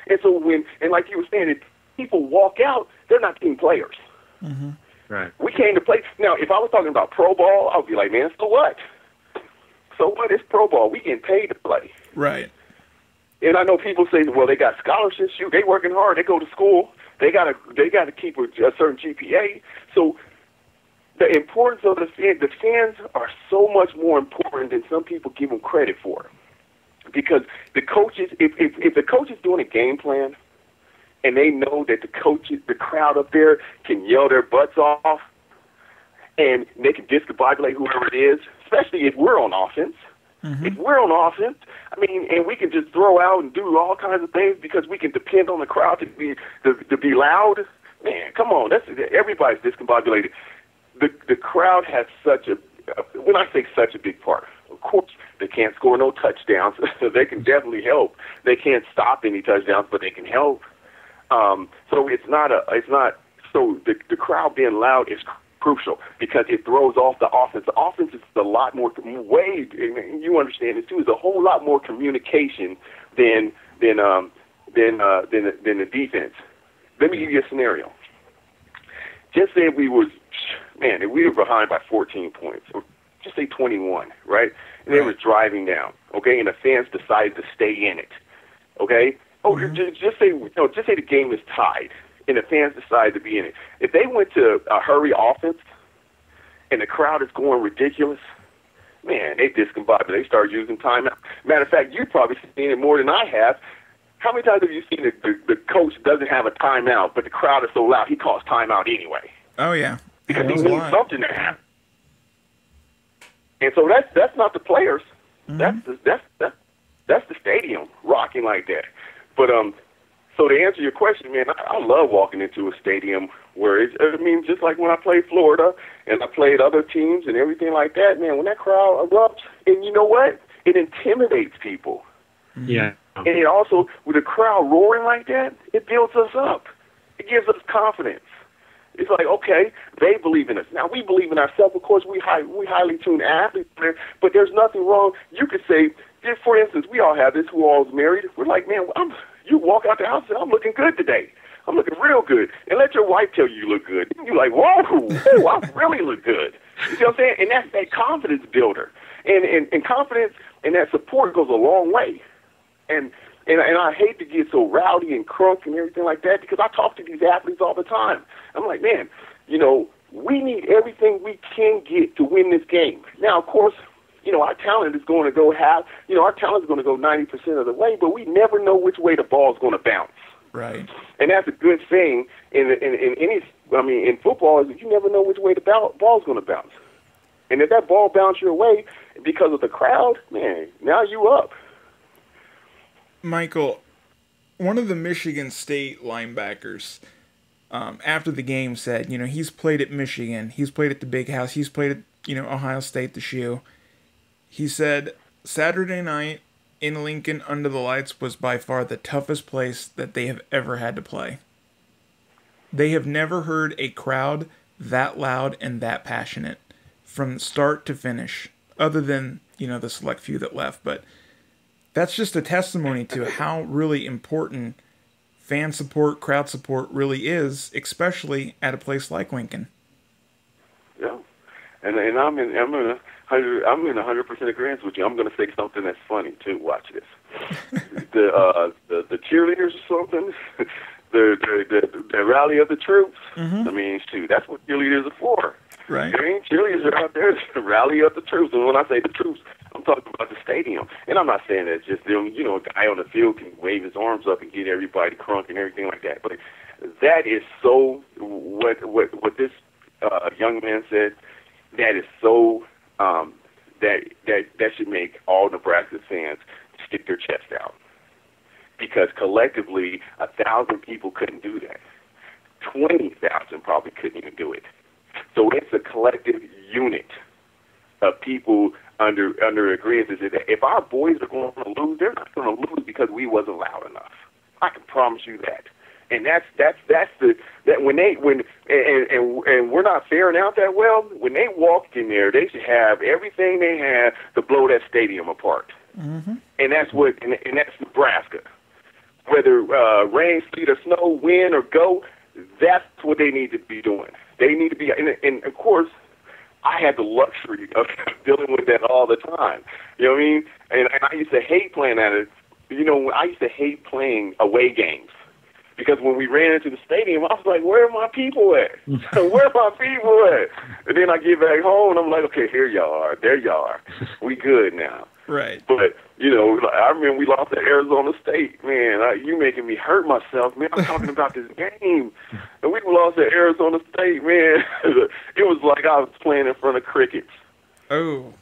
And so and like you were saying, if people walk out, they're not team players. Mm-hmm. Right. We came to play. Now, if I was talking about pro ball, I would be like, man, so what? So what is pro ball? We getting paid to play. Right. And I know people say, well, they got scholarships. Shoot, they working hard. They go to school. They gotta keep a certain GPA. So the importance of the fans are so much more important than some people give them credit for. Because the coaches, if the coach is doing a game plan, and they know that the crowd up there can yell their butts off, and they can discombobulate whoever it is, especially if we're on offense. Mm-hmm. If we're on offense, I mean, and we can just throw out and do all kinds of things because we can depend on the crowd to be loud. Man, come on, everybody's discombobulated. The crowd has when I say such a big part, of course, they can't score no touchdowns. They can definitely help. They can't stop any touchdowns, but they can help. So so the crowd being loud is crucial because it throws off the offense. The offense is a lot more you understand it too. Is a whole lot more communication than the defense. Let me give you a scenario. Just say if we were behind by 14 points, or just say 21, right? And they were driving down, okay, and the fans decided to stay in it, okay? Just say the game is tied, and the fans decide to be in it. If they went to a hurry offense, and the crowd is going ridiculous, man, they discombobulated. They start using timeout. Matter of fact, you've probably seen it more than I have. How many times have you seen the coach doesn't have a timeout, but the crowd is so loud he calls timeout anyway? Oh yeah, because he needs something to happen. And so that's not the players. Mm-hmm. That's the stadium rocking like that. But so to answer your question, man, I love walking into a stadium where just like when I played Florida and I played other teams and everything like that, man, when that crowd erupts, and you know what? It intimidates people. Yeah. And it also, with the crowd roaring like that, it builds us up. It gives us confidence. It's like, okay, they believe in us. Now, we believe in ourselves. Of course, we highly tuned athletes there, but there's nothing wrong. You could say, just for instance, we all have this who all is married. We're like, man, you walk out the house and I'm looking good today. I'm looking real good. And let your wife tell you look good. And you're like, whoa, I really look good. You see what I'm saying? And that's that confidence builder. And confidence and that support goes a long way. And I hate to get so rowdy and crunk and everything like that because I talk to these athletes all the time. I'm like, man, we need everything we can get to win this game. Now, of course, our talent is going to go our talent is going to go 90% of the way, but we never know which way the ball is going to bounce. Right. And that's a good thing in football is that you never know which way the ball is going to bounce. And if that ball bounces your way because of the crowd, man, now you up. Michael, one of the Michigan State linebackers, after the game said, he's played at Michigan, he's played at the Big House, he's played at, Ohio State, the Shoe. He said, Saturday night in Lincoln under the lights was by far the toughest place that they have ever had to play. They have never heard a crowd that loud and that passionate from start to finish, other than, the select few that left, but that's just a testimony to how really important fan support, crowd support really is, especially at a place like Lincoln. Yeah, And I'm in 100% agreement with you. I'm going to say something that's funny too. Watch this. the cheerleaders or something. The rally of the troops. I mean, shoot, that's what cheerleaders are for. Right. I mean, cheerleaders are out there to rally up the troops. And when I say the troops, I'm talking about the stadium. And I'm not saying that just them, you know, a guy on the field can wave his arms up and get everybody crunk and everything like that. But that is so, what this young man said, that is so, that should make all Nebraska fans stick their chest out. Because collectively, 1,000 people couldn't do that. 20,000 probably couldn't even do it. So it's a collective unit of people under agreement that if our boys are going to lose, they're not going to lose because we wasn't loud enough. I can promise you that. And that's when we're not faring out that well. When they walked in there, they should have everything they have to blow that stadium apart. And that's and that's Nebraska. Whether rain, sleet, or snow, wind, or go, that's what they need to be doing. They need to be, and of course, I had the luxury of dealing with that all the time. You know what I mean? And I used to hate playing at it. You know, I used to hate playing away games because when we ran into the stadium, I was like, "Where are my people at? Where are my people at?" And then I get back home and I'm like, "Okay, here y'all are. There y'all are. We good now." Right. But, you know, I remember we lost to Arizona State. Man, you making me hurt myself, man. I'm talking about this game. And we lost to Arizona State, man. It was like I was playing in front of crickets. Oh.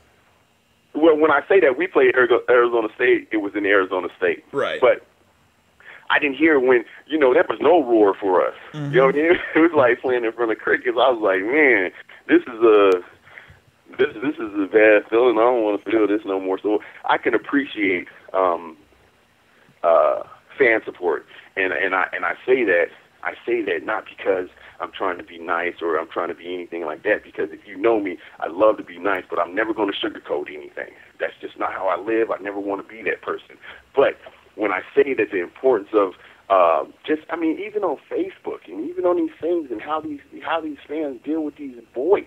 Well, when I say that we played Arizona State, it was in Arizona State. Right. But I didn't hear when, you know, there was no roar for us. You know what I mean? It was like playing in front of crickets. I was like, man, this is a bad feeling. I don't want to feel this no more. So I can appreciate fan support, and I say that not because I'm trying to be nice or I'm trying to be anything like that. Because if you know me, I love to be nice, but I'm never going to sugarcoat anything. That's just not how I live. I never want to be that person. But when I say that the importance of even on Facebook and even on these things and how these fans deal with these boys.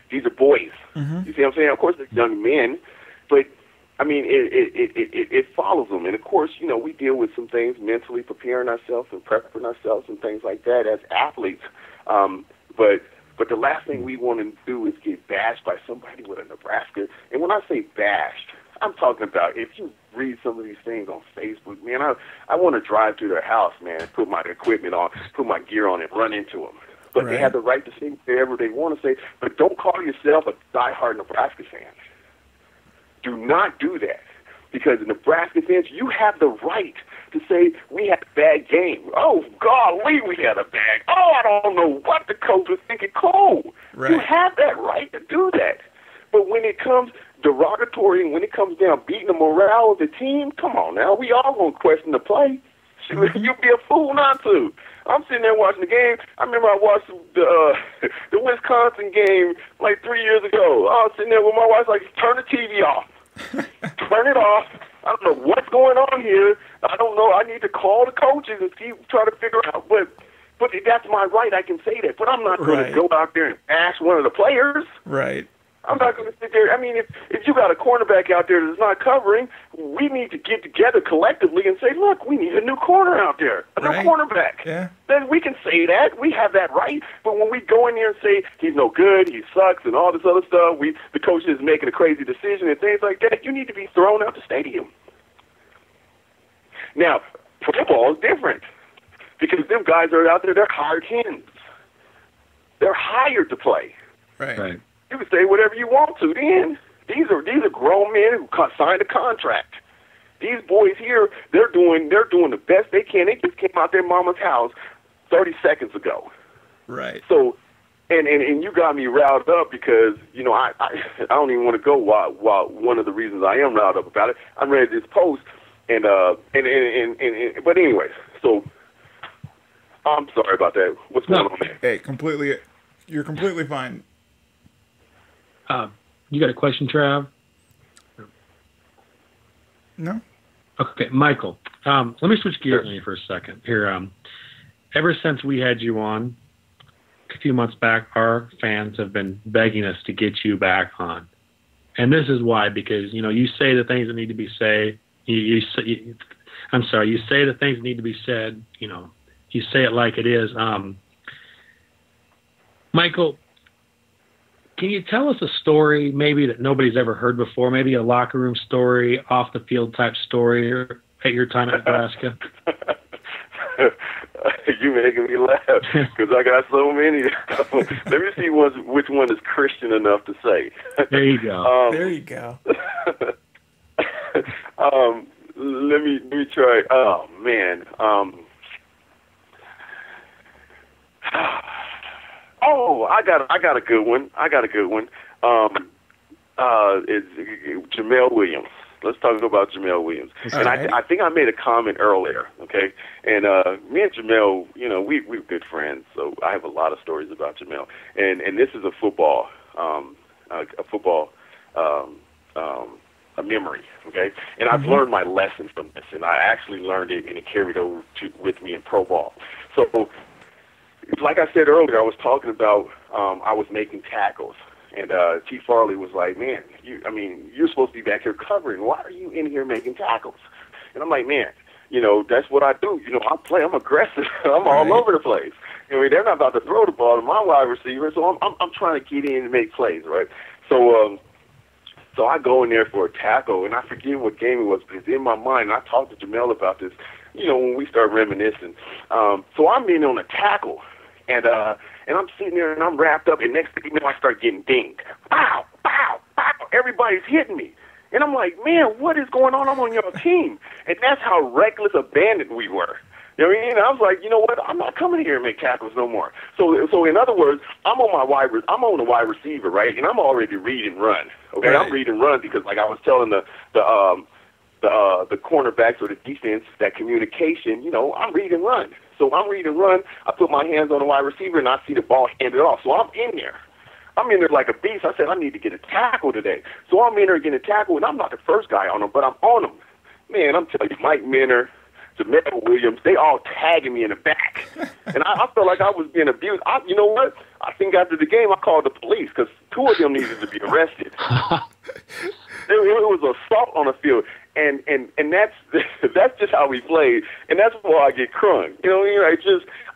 These are boys. You see what I'm saying? Of course, they're young men, but I mean, it follows them. And of course, you know, we deal with some things mentally, preparing ourselves and prepping ourselves and things like that as athletes. But the last thing we want to do is get bashed by somebody with a Nebraska. And when I say bashed, I'm talking about if you read some of these things on Facebook, man, I want to drive to their house, man, put my equipment on, put my gear on, and run into them. But they have the right to say whatever they want to say. But don't call yourself a diehard Nebraska fan. Do not do that. Because Nebraska fans, you have the right to say, we had a bad game. Oh, golly, we had a bad. Oh, I don't know what the coach was thinking. Cool. Right. You have that right to do that. But when it comes derogatory and when it comes down beating the morale of the team, come on now. We all going to question the play. You'd be a fool not to. I'm sitting there watching the game. I remember I watched the Wisconsin game like 3 years ago. I was sitting there with my wife like, turn the TV off. Turn it off. I don't know what's going on here. I don't know. I need to call the coaches and try to figure out. But that's my right. I can say that. But I'm not going to go out there and bash one of the players. Right. I'm not going to sit there. I mean, if you got a cornerback out there that's not covering, we need to get together collectively and say, look, we need a new corner out there, a new cornerback. Yeah. Then we can say that. We have that right. But when we go in there and say he's no good, he sucks, and all this other stuff, the coach is making a crazy decision and things like that, you need to be thrown out the stadium. Now, football is different because them guys are out there, they're hired hands. They're hired to play. Right. You can say whatever you want to. Then these are grown men who signed a contract. These boys here, they're doing the best they can. They just came out their mama's house 30 seconds ago. Right. So, and you got me riled up because you know I don't even want to go. While one of the reasons I am riled up about it, I read this post and but anyways, so I'm sorry about that. What's going on there? Hey, you're completely fine. You got a question, Trav? No. Okay, Michael. Let me switch gears on you for a second. Here, ever since we had you on, few months back, our fans have been begging us to get you back on. And this is why, because, you know, you say the things that need to be said. You say the things that need to be said. You know, you say it like it is. Michael, can you tell us a story maybe that nobody's ever heard before? Maybe a locker room story, off the field type story at your time at Nebraska? You making me laugh because I got so many. Let me see which one is Christian enough to say. There you go. There you go. Let me try. Oh man. Oh, I got a good one. It's Jamel Williams. Let's talk about Jamel Williams. And I think I made a comment earlier, okay? And me and Jamel, you know, we're good friends, so I have a lot of stories about Jamel. And this is a football memory, okay? And I've learned my lesson from this, and I actually learned it, and it carried over with me in pro ball. So, like I said earlier, I was talking about I was making tackles. And T. Farley was like, man, you're supposed to be back here covering. Why are you in here making tackles? And I'm like, man, you know, that's what I do. You know, I'm aggressive. I'm all over the place. I mean, they're not about to throw the ball to my wide receiver, so I'm trying to get in and make plays, right? So I go in there for a tackle, and I forget what game it was, but it's in my mind. And I talked to Jamel about this, you know, when we start reminiscing. So I'm in on a tackle, and I'm sitting there and I'm wrapped up, and next thing you know, I start getting dinged. Pow, pow, pow. Everybody's hitting me. And I'm like, man, what is going on? I'm on your team. And that's how reckless abandoned we were. You know what I mean? And I was like, you know what? I'm not coming here and make tackles no more. So in other words, I'm on the wide receiver, right? And I'm already read and run. Okay, right. I'm read and run because, like I was telling the cornerbacks or the defense, that communication, you know, I'm read and run. So I'm read and run. I put my hands on the wide receiver, and I see the ball handed off. So I'm in there. Like a beast. I said, I need to get a tackle today. So I'm in there getting a tackle, and I'm not the first guy on him, but I'm on him. Man, I'm telling you, Mike Minner, Jamel Williams, they all tagging me in the back. And I felt like I was being abused. You know what? I think after the game, I called the police because 2 of them needed to be arrested. It was assault on the field. And that's just how we played, and that's why I get crunk. You know,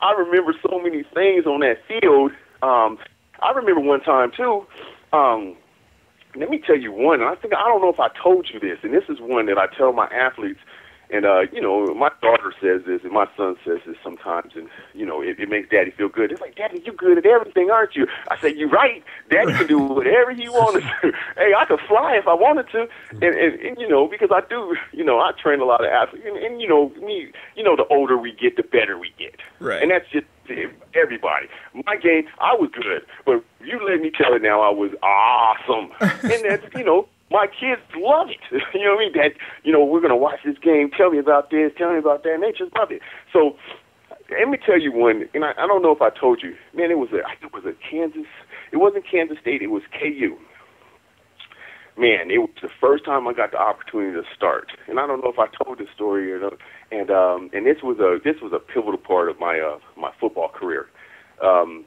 I remember so many things on that field. I remember one time too. Let me tell you one. And I don't know if I told you this, and this is one that I tell my athletes. And, you know, my daughter says this, and my son says this sometimes, and, you know, it makes Daddy feel good. It's like, Daddy, you're good at everything, aren't you? I say, you're right. Daddy can do whatever he wanted to. Hey, I could fly if I wanted to. And you know, because I do, you know, I train a lot of athletes. And you know, me, you know, the older we get, the better we get. Right. And that's just everybody. My game, I was good. But you let me tell it now, I was awesome. And that's, you know, my kids love it. You know what I mean? That, you know, we're going to watch this game. Tell me about this. Tell me about that. And they just love it. So let me tell you one, and I don't know if I told you. Man, it was a Kansas. It wasn't Kansas State. It was KU. Man, it was the first time I got the opportunity to start. And I don't know if I told this story or not. And this was a pivotal part of my football career. And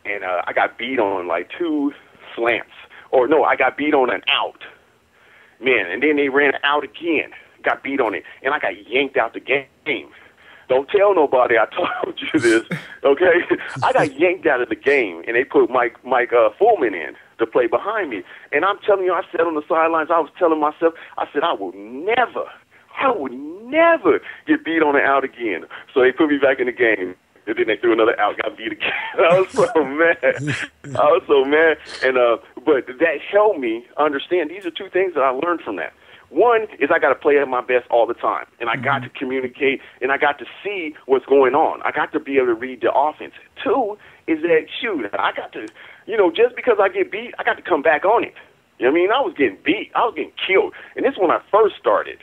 I got beat on like 2 slants. Or no, I got beat on an out. Man, and then they ran out again. Got beat on it. And I got yanked out the game. Don't tell nobody I told you this, okay? I got yanked out of the game, and they put Mike Fullman in to play behind me. And I'm telling you, I sat on the sidelines. I was telling myself, I said, I would never get beat on an out again. So they put me back in the game. And then they threw another out, got beat again. I was so mad. And but that helped me understand. These are 2 things that I learned from that. One is I got to play at my best all the time, and I got to communicate, and I got to see what's going on. I got to be able to read the offense. 2 is that, shoot, I got to, you know, just because I get beat, I got to come back on it. You know what I mean? I was getting beat. I was getting killed. And this is when I first started.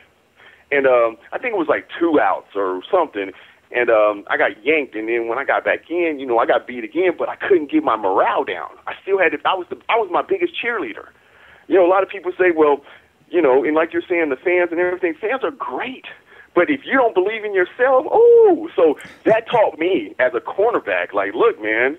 And I think it was like 2 outs or something. And I got yanked, and then when I got back in, you know, I got beat again, but I couldn't get my morale down. I still had to. I was my biggest cheerleader. You know, a lot of people say, well, you know, and like you're saying, the fans and everything, fans are great. But if you don't believe in yourself, so that taught me as a cornerback, like, look, man,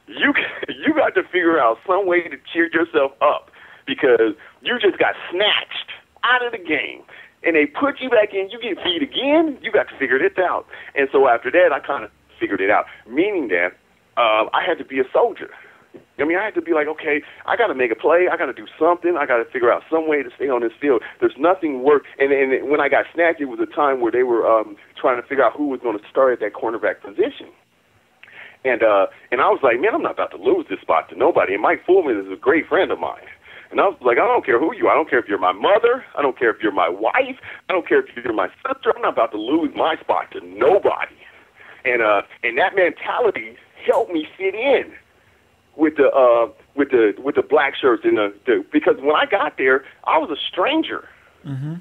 you got to figure out some way to cheer yourself up because you just got snatched out of the game. And they put you back in, you get beat again, you got to figure this out. And so after that, I kind of figured it out, meaning that I had to be a soldier. I mean, I had to be like, okay, I got to make a play. I got to do something. I got to figure out some way to stay on this field. There's nothing worse. And when I got snatched, it was a time where they were trying to figure out who was going to start at that cornerback position. And I was like, man, I'm not about to lose this spot to nobody. And Mike Fullman is a great friend of mine. And I was like, I don't care who you are. I don't care if you're my mother. I don't care if you're my wife. I don't care if you're my sister. I'm not about to lose my spot to nobody. And that mentality helped me fit in with the black shirts and because when I got there, I was a stranger. Mm-hmm.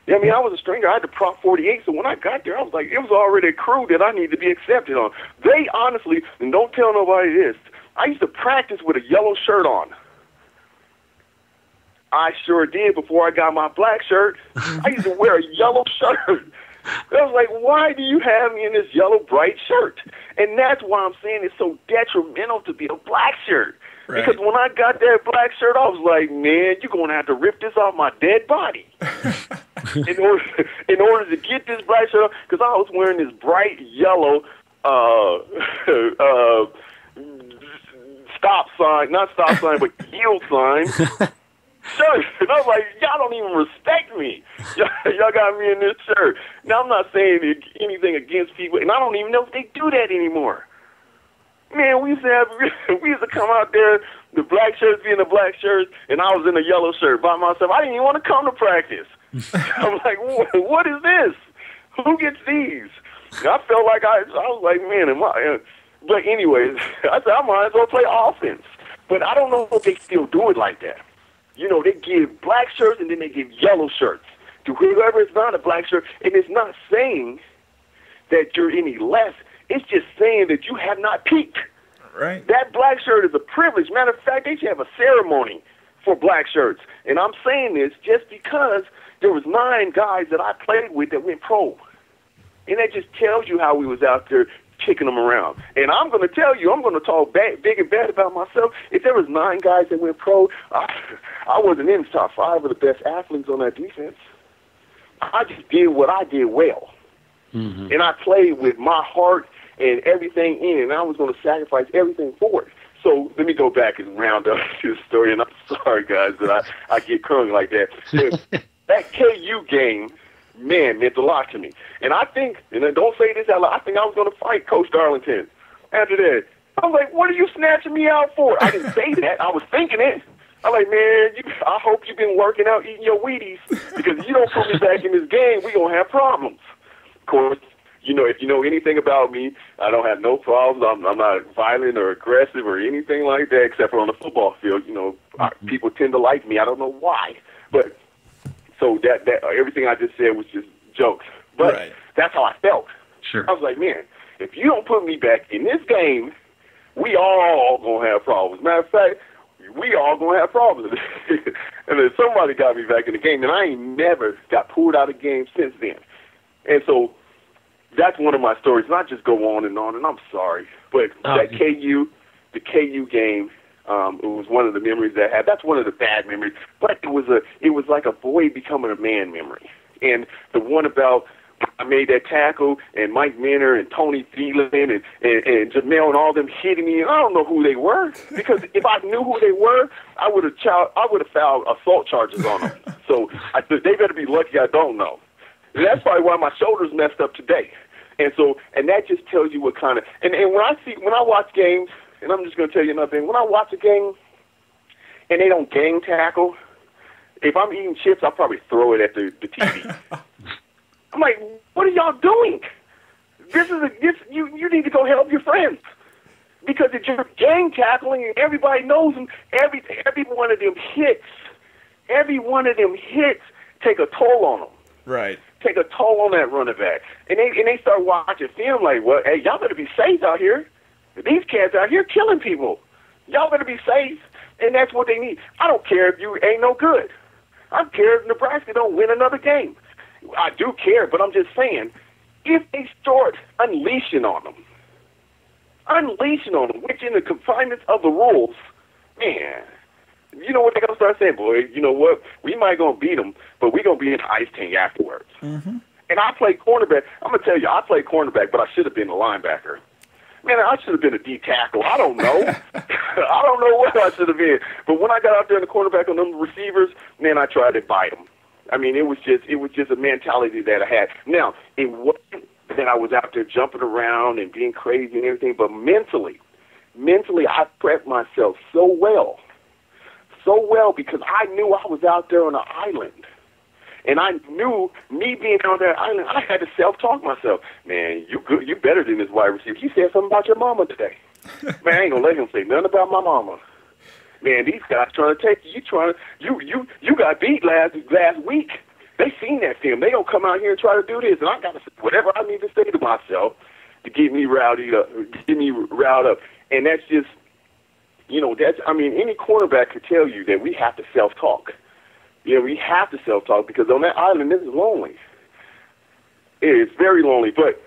I mean, I was a stranger. I had the Prop 48, so when I got there, I was like, it was already a crew that I needed to be accepted on. They honestly, and don't tell nobody this, I used to practice with a yellow shirt on. I sure did before I got my black shirt. I used to wear a yellow shirt. I was like, why do you have me in this yellow bright shirt? And that's why I'm saying it's so detrimental to be a black shirt. Right. Because when I got that black shirt, I was like, man, you're going to have to rip this off my dead body. in order to get this black shirt off, because I was wearing this bright yellow stop sign, not stop sign, but yield sign. Shirt. And I was like, y'all don't even respect me. Y'all got me in this shirt. Now, I'm not saying anything against people, and I don't even know if they do that anymore. Man, we used to come out there, the black shirts being the black shirts, and I was in a yellow shirt by myself. I didn't even want to come to practice. I'm like, what is this? Who gets these? And I felt like I was like, man, but anyways, I said, I might as well play offense. But I don't know if they still do it like that. You know, they give black shirts and then they give yellow shirts to whoever is not a black shirt. And it's not saying that you're any less. It's just saying that you have not peaked. Right. That black shirt is a privilege. Matter of fact, they should have a ceremony for black shirts. And I'm saying this just because there was 9 guys that I played with that went pro. And that just tells you how we was out there kicking them around. And I'm going to tell you, I'm going to talk big and bad about myself. If there was 9 guys that went pro, I wasn't in the top 5 of the best athletes on that defense. I just did what I did well. Mm-hmm. And I played with my heart and everything in it, and I was going to sacrifice everything for it. So let me go back and round up this story, and I'm sorry, guys, that I get curly like that. That KU game, man, meant a lot to me. And I think, and don't say this out loud, I think I was going to fight Coach Darlington after that. I was like, what are you snatching me out for? I didn't say that. I was thinking it. I'm like, man, I hope you've been working out, eating your Wheaties, because if you don't put me back in this game, we're going to have problems. Of course, you know, if you know anything about me, I don't have no problems. I'm not violent or aggressive or anything like that, except for on the football field. You know, people tend to like me. I don't know why. But so that everything I just said was just jokes. But right. That's how I felt. Sure. I was like, man, if you don't put me back in this game, we all going to have problems. Matter of fact, we all going to have problems. And then somebody got me back in the game, and I ain't never got pulled out of the game since then. And so that's one of my stories. And I just go on, and I'm sorry. But the KU game, it was one of the memories that I had. That's one of the bad memories. But it was like a boy becoming a man memory. And the one about I made that tackle, and Mike Minner and Tony Thielen and Jamel and all them hitting me, and I don't know who they were, because if I knew who they were, I would have filed assault charges on them. So they better be lucky I don't know. And that's probably why my shoulder's messed up today. And that just tells you what kind of and when I watch games, and I'm just going to tell you another thing, when I watch a game and they don't gang tackle, if I'm eating chips, I'll probably throw it at the TV. I'm like, what are y'all doing? You need to go help your friends. Because if you're gang tackling and everybody knows them, every one of them hits take a toll on them. Right. Take a toll on that running back. And they start watching film like, well, hey, y'all better be safe out here. These cats out here killing people. Y'all better be safe. And that's what they need. I don't care if you ain't no good. I don't care if Nebraska don't win another game. I do care, but I'm just saying, if they start unleashing on them, unleashing on them, which in the confinements of the rules, man, you know what they're going to start saying, boy, you know what, we might going to beat them, but we're going to be in the ice tank afterwards. Mm-hmm. And I played cornerback. I'm going to tell you, I played cornerback, but I should have been a linebacker. Man, I should have been a D tackle. I don't know. I don't know what I should have been. But when I got out there in the cornerback on them receivers, man, I tried to bite them. I mean, it was just a mentality that I had. Now, it wasn't that I was out there jumping around and being crazy and everything, but mentally, I prepped myself so well because I knew I was out there on an island. And I knew, me being on that island, I had to self-talk myself. Man, you good, you better than this wide receiver. He said something about your mama today. Man, I ain't gonna let him say nothing about my mama. Man, these guys trying to take you. You got beat last week. They seen that film. They gonna come out here and try to do this, and I gotta say whatever I need to say to myself to get me riled up. And that's just, you know, I mean, any cornerback could tell you that we have to self-talk. Yeah, we have to self-talk because on that island, this is lonely. It's very lonely. But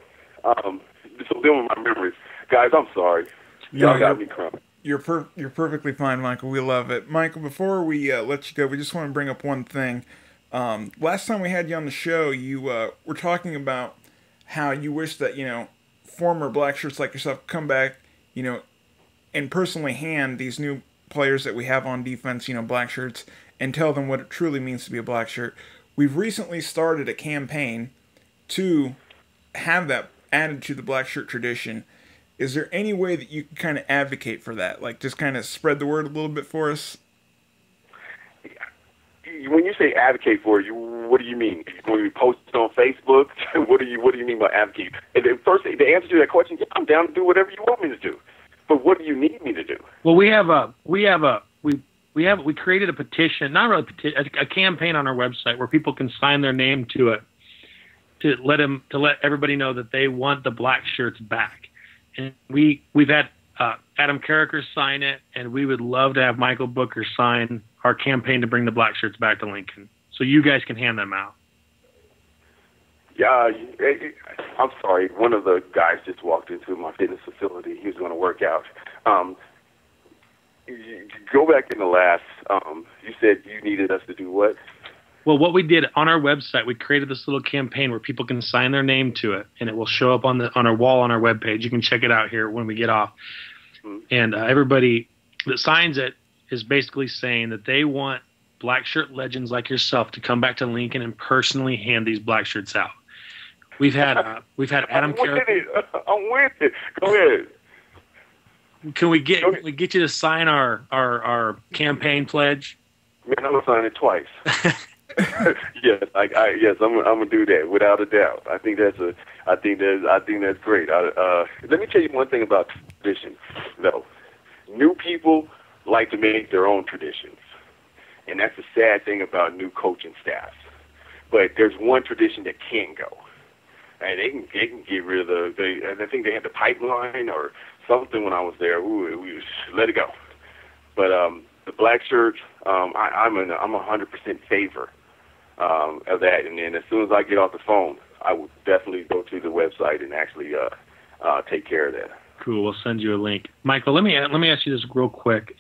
so then with my memories, guys, I'm sorry. Y'all got me crying. You're perfectly fine, Michael. We love it, Michael. Before we let you go, we just want to bring up one thing. Last time we had you on the show, you were talking about how you wish that, you know, former black shirts like yourself come back, you know, and personally hand these new players that we have on defense, you know, black shirts, and tell them what it truly means to be a black shirt. We've recently started a campaign to have that added to the black shirt tradition. Is there any way that you can kind of advocate for that? Like, just kind of spread the word a little bit for us? When you say advocate for it, what do you mean? When you post it on Facebook, what do you mean by advocate? And then first, the answer to that question, yeah, I'm down to do whatever you want me to do. But what do you need me to do? Well, we created a petition, not really a petition, a campaign on our website where people can sign their name to it to let everybody know that they want the black shirts back. And we've had Adam Carricker sign it, and we would love to have Michael Booker sign our campaign to bring the black shirts back to Lincoln, so you guys can hand them out. Yeah, I'm sorry. One of the guys just walked into my fitness facility. He was going to work out. Go back in the last, you said you needed us to do what? Well, what we did on our website, we created this little campaign where people can sign their name to it, and it will show up on our wall on our webpage. You can check it out here when we get off. Mm-hmm. And everybody that signs it is basically saying that they want black shirt legends like yourself to come back to Lincoln and personally hand these black shirts out. We've had Adam Carricker. I'm with it. Go ahead. Can we get you to sign our campaign pledge? Man, I'm gonna sign it twice. Yes, yes, I'm gonna do that without a doubt. I think that's great. Let me tell you one thing about tradition, though. New people like to make their own traditions, and that's the sad thing about new coaching staffs. But there's one tradition that can't go, and they can get rid of I think they had the pipeline or something when I was there. We let it go. But the black shirt, I'm 100% favor of that. And then as soon as I get off the phone, I will definitely go to the website and actually take care of that. Cool. We'll send you a link. Michael, let me ask you this real quick.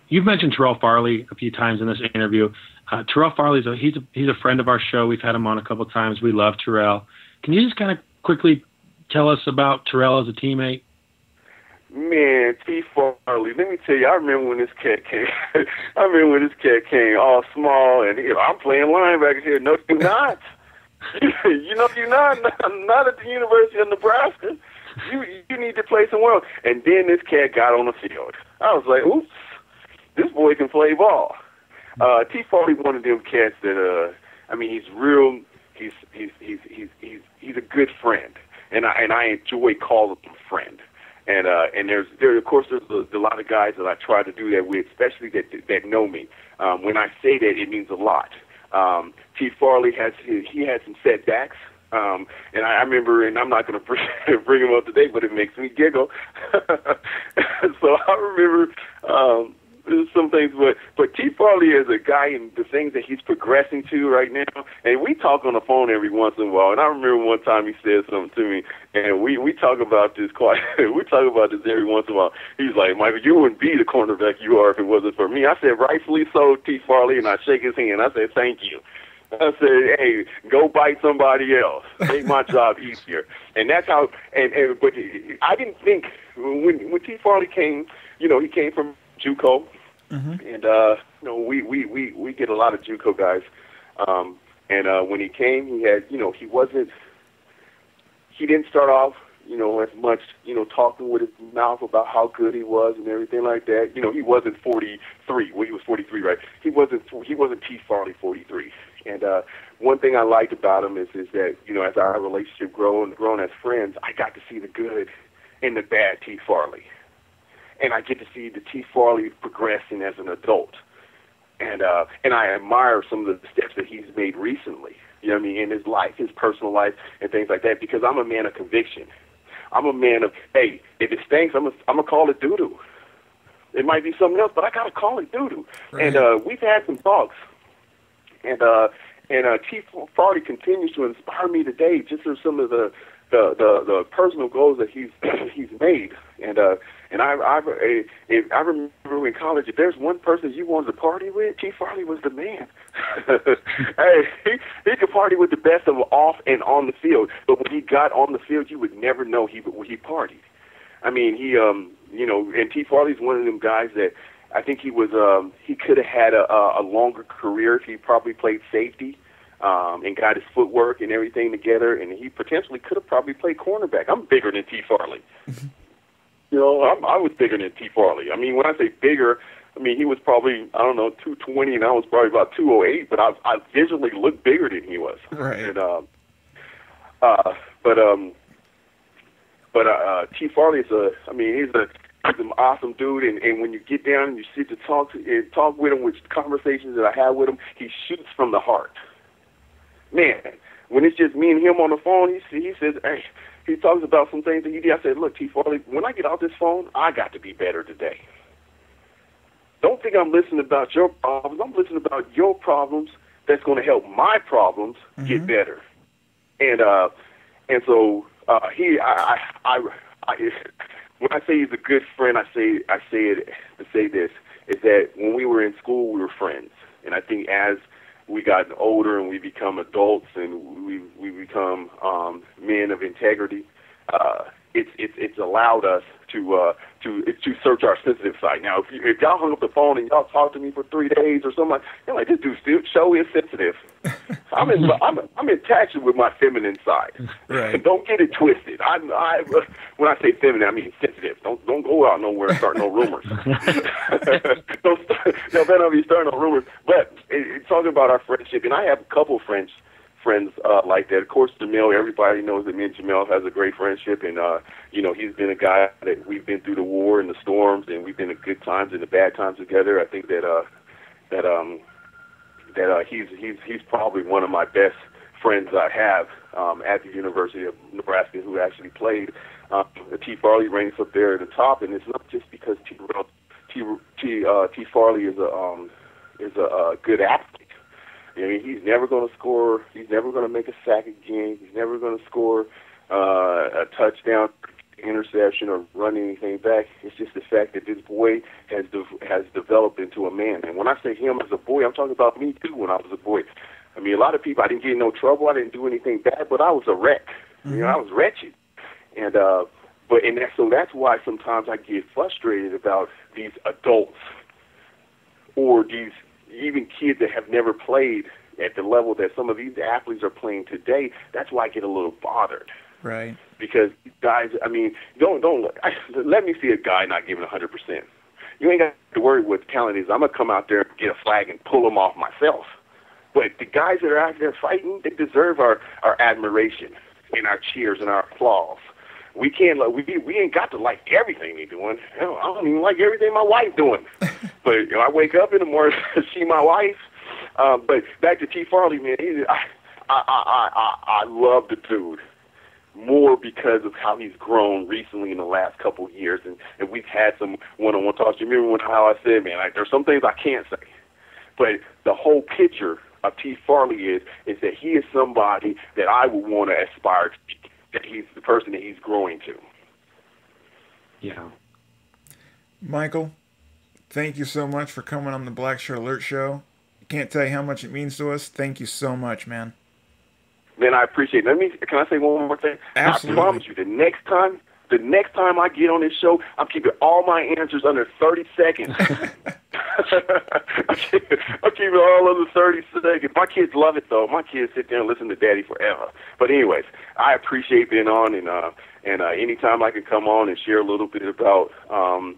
You've mentioned Terrell Farley a few times in this interview. Terrell Farley's he's a friend of our show. We've had him on a couple of times. We love Terrell. Can you just kind of quickly tell us about Terrell as a teammate? Man, T. Farley, let me tell you, I remember when this cat came all small, and I'm playing linebacker here. No, you're not. You're not at the University of Nebraska. You need to play somewhere else. And then this cat got on the field. I was like, oops, this boy can play ball. T. Farley, one of them cats that, he's real. He's a good friend, and I enjoy calling him friend. And there's a lot of guys that I try to do that with, especially that know me. When I say that, it means a lot. T. Farley had some setbacks, and I remember, and I'm not going to bring him up today, but it makes me giggle. So I remember there's some things, but T. Farley is a guy and the things that he's progressing to right now. And we talk on the phone every once in a while. And I remember one time he said something to me, and we talk about this quite. We talk about this every once in a while. He's like, Michael, you wouldn't be the cornerback you are if it wasn't for me. I said, rightfully so, T. Farley, and I shake his hand. I said, thank you. I said, hey, go bite somebody else. Make my job easier. And that's how, but I didn't think, when T. Farley came, you know, he came from JUCO, and, you know, we get a lot of JUCO guys. And when he came, he had, you know, he didn't start off, you know, as much, you know, talking with his mouth about how good he was and everything like that. You know, he wasn't 43. Well, he was 43, right? He wasn't T. Farley 43. And one thing I liked about him is that, you know, as our relationship grown as friends, I got to see the good and the bad T. Farley. And I get to see the T. Farley progressing as an adult. And I admire some of the steps that he's made recently, you know what I mean, in his life, his personal life and things like that, because I'm a man of conviction. I'm a man of, hey, if it stinks, I'm gonna call it doo-doo. It might be something else, but I got to call it doo-doo. Right. And we've had some talks. And T. Farley continues to inspire me today, just through some of the personal goals that he's made. And I remember in college, if there's one person you wanted to party with, T. Farley was the man. Hey, he could party with the best of them off and on the field. But when he got on the field, you would never know he partied. I mean, he you know, and T. Farley's one of them guys that I think he could have had a longer career if he probably played safety and got his footwork and everything together, and he potentially could have probably played cornerback. I'm bigger than T. Farley. You know, I was bigger than T. Farley. I mean, when I say bigger, I mean he was probably, I don't know, 220, and I was probably about 208, but I visually looked bigger than he was. Right. And, T. Farley is he's an awesome dude, and when you get down and you sit to talk with him, with conversations that I have with him, he shoots from the heart. Man, when it's just me and him on the phone, he says, hey, he talks about some things that he did. I said, look, T. Farley, when I get off this phone, I got to be better today. Don't think I'm listening about your problems. I'm listening about your problems that's going to help my problems get better. And so when I say he's a good friend, I say it to say this, is that when we were in school, we were friends. And I think as we got older and we become adults and we become men of integrity, it's allowed us to search our sensitive side. Now, if y'all hung up the phone and y'all talked to me for 3 days or something, you're like, this dude still show is sensitive. I'm in touch with my feminine side. Right. Don't get it twisted. When I say feminine, I mean sensitive. Don't go out nowhere and start no rumors. Don't better be starting no rumors. But talking about our friendship, and I have a couple friends like that. Of course, Jamel, everybody knows that me and Jamel has a great friendship, and you know, he's been a guy that we've been through the war and the storms, and we've been in good times and the bad times together. I think that he's probably one of my best friends I have at the University of Nebraska, who actually played. T. Farley ranks up there at the top, and it's not just because T. Farley is a good athlete. I mean, he's never going to score. He's never going to make a sack again. He's never going to score a touchdown, interception, or run anything back. It's just the fact that this boy has developed into a man. And when I say him as a boy, I'm talking about me too. When I was a boy, I mean, a lot of people, I didn't get in no trouble. I didn't do anything bad, but I was a wreck. You know, I was wretched. And so that's why sometimes I get frustrated about these adults or these even kids that have never played at the level that some of these athletes are playing today. That's why I get a little bothered. Right. Because guys, I mean, let me see a guy not giving 100%. You ain't got to worry what talent is. I'm going to come out there and get a flag and pull them off myself. But the guys that are out there fighting, they deserve our admiration and our cheers and our applause. We can't. We ain't got to like everything they're doing. Hell, I don't even like everything my wife doing. But you know, I wake up in the morning to see my wife. But back to T. Farley, man. I love the dude. more because of how he's grown recently in the last couple of years, and we've had some one-on-one talks. You remember how I said, man, there's some things I can't say, but the whole picture of T. Farley is that he is somebody that I would want to aspire to be, that he's the person that he's growing to. Yeah. Michael, thank you so much for coming on the Blackshirt Alert Show. Can't tell you how much it means to us. Thank you so much, man. Man, I appreciate it. Can I say one more thing? Absolutely. I promise you, the next time I get on this show, I'm keeping all my answers under 30 seconds. I'll keep it all under 30 seconds. My kids love it, though. My kids sit there and listen to Daddy forever. But anyways, I appreciate being on, and anytime I can come on and share a little bit about, some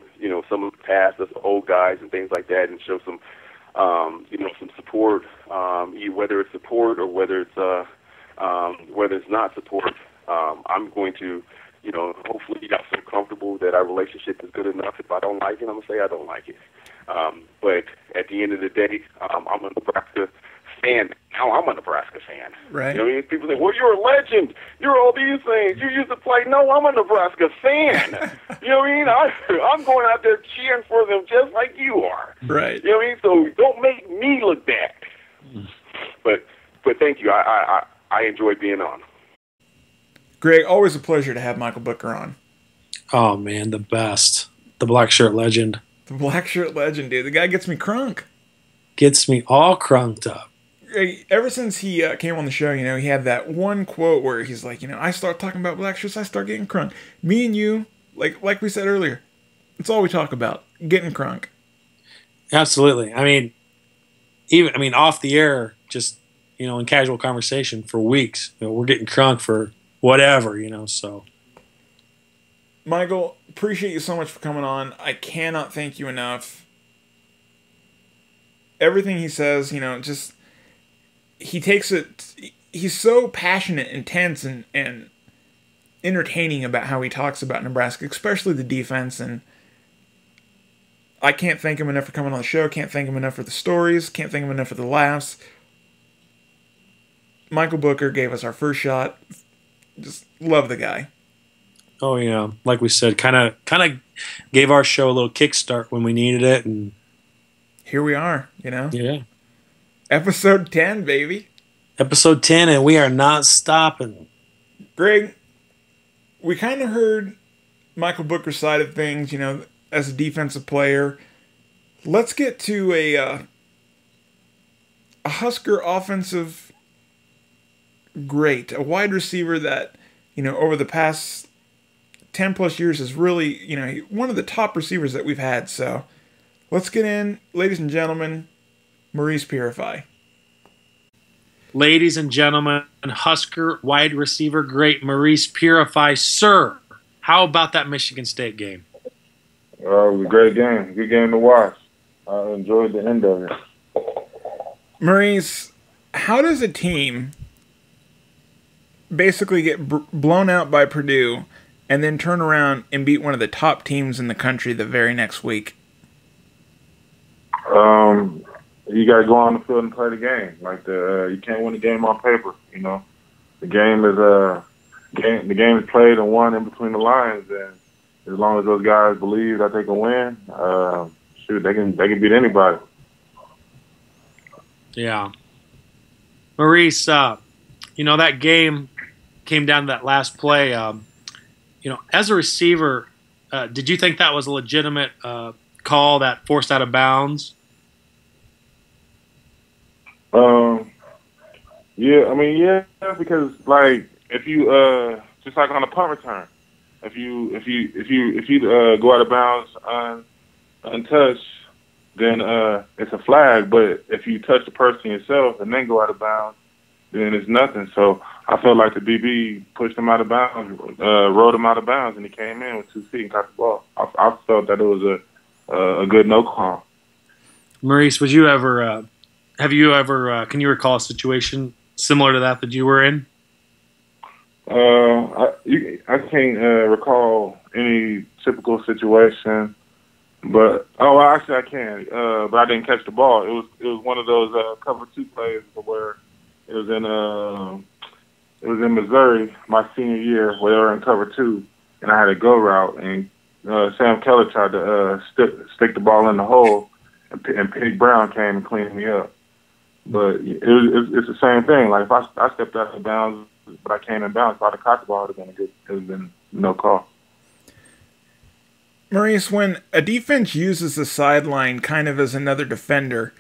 of the past, us old guys and things like that, and show some, some support, whether it's support or whether it's not support, I'm going to, hopefully I'm so comfortable that our relationship is good enough. If I don't like it, I'm going to say I don't like it. But at the end of the day, I'm a Nebraska fan. Now I'm a Nebraska fan. Right. You know what I mean? People say, well, you're a legend. You're all these things. You used to play. No, I'm a Nebraska fan. You know what I mean? I'm going out there cheering for them just like you are. Right. You know what I mean? So don't make me look bad. But thank you. I enjoy being on. Greg, always a pleasure to have Michael Booker on. Oh, man, the best. The black shirt legend. The black shirt legend, dude. The guy gets me crunk. Gets me all crunked up. Ever since he came on the show, he had that one quote where he's like, I start talking about black shirts, I start getting crunk. Me and you, like we said earlier, it's all we talk about, getting crunk. Absolutely. Off the air, just, in casual conversation for weeks, we're getting crunk for whatever, so. Michael, appreciate you so much for coming on. I cannot thank you enough. Everything he says, just, he takes it, he's so passionate, intense, and entertaining about how he talks about Nebraska, especially the defense, and I can't thank him enough for coming on the show, can't thank him enough for the stories, can't thank him enough for the laughs. Michael Booker gave us our first shot. Just love the guy. Oh, yeah. Like we said, kind of gave our show a little kickstart when we needed it, and here we are, Yeah. Episode 10, baby. Episode 10, and we are not stopping. Greg, we kind of heard Michael Booker's side of things, as a defensive player. Let's get to a Husker offensive great, a wide receiver that, over the past 10 plus years is really, one of the top receivers that we've had. So let's get in, ladies and gentlemen, Maurice Purify. Ladies and gentlemen, Husker wide receiver great Maurice Purify. Sir, how about that Michigan State game? It was a great game. Good game to watch. I enjoyed the end of it. Maurice, how does a team basically get blown out by Purdue and then turn around and beat one of the top teams in the country the very next week? You got to go on the field and play the game. You can't win the game on paper. The game is played and won in between the lines, and as long as those guys believe that they can win, they can beat anybody. Yeah, Maurice, that game came down to that last play. As a receiver, did you think that was a legitimate call that forced out of bounds? Yeah, because if you just like on a punt return, if you go out of bounds untouched, then it's a flag. But if you touch the person yourself and then go out of bounds, then it's nothing. So I felt like the DB pushed him out of bounds, rolled him out of bounds, and he came in with 2 feet and caught the ball. I felt that it was a good no call. Maurice, would you ever? Have you ever? Can you recall a situation similar to that you were in? I can't recall any typical situation, but actually I can. But I didn't catch the ball. It was one of those cover 2 plays where it was in it was in Missouri my senior year where they were in cover 2, and I had a go route, and Sam Keller tried to stick the ball in the hole, and Pig Brown came and cleaned me up. But it's the same thing. Like if I stepped out of bounds, but I came in bounds, if I'd have caught the ball, it would have been no call. Maurice, when a defense uses the sideline kind of as another defender,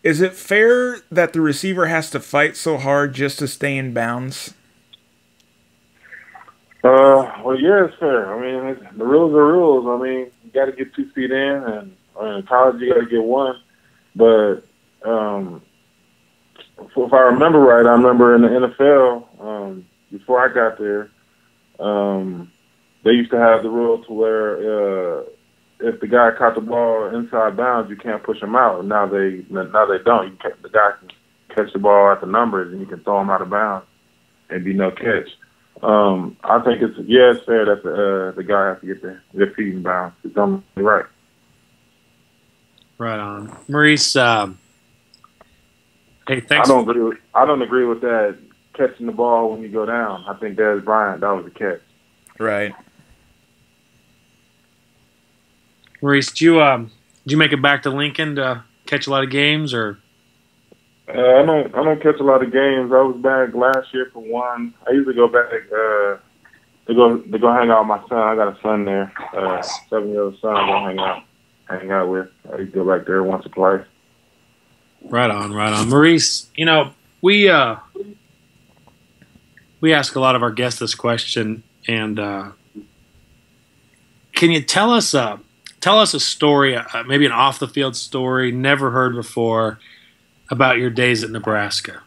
is it fair that the receiver has to fight so hard just to stay in bounds? Well, yeah, it's fair. I mean, the rules are rules. I mean, you got to get 2 feet in, and in college you got to get 1. But if I remember right, I remember in the NFL, before I got there, they used to have the rule to where if the guy caught the ball inside bounds, you can't push him out. Now they don't. The guy can catch the ball at the numbers, and you can throw him out of bounds and be no catch. I think it's fair that the guy has to get their feet in bounds. It's only right. Right on, Maurice. Hey, thanks. I don't agree with that catching the ball when you go down. I think Dez Bryant, that was a catch. Right. Maurice, did you make it back to Lincoln to catch a lot of games, or? I don't catch a lot of games. I was back last year for 1. I usually go back to go hang out with my son. I got a son there, 7-year-old son. I go hang out with. I used to go back there once or twice. Right on. Maurice, we ask a lot of our guests this question, and can you tell us a story, maybe an off the field story, never heard before, about your days at Nebraska?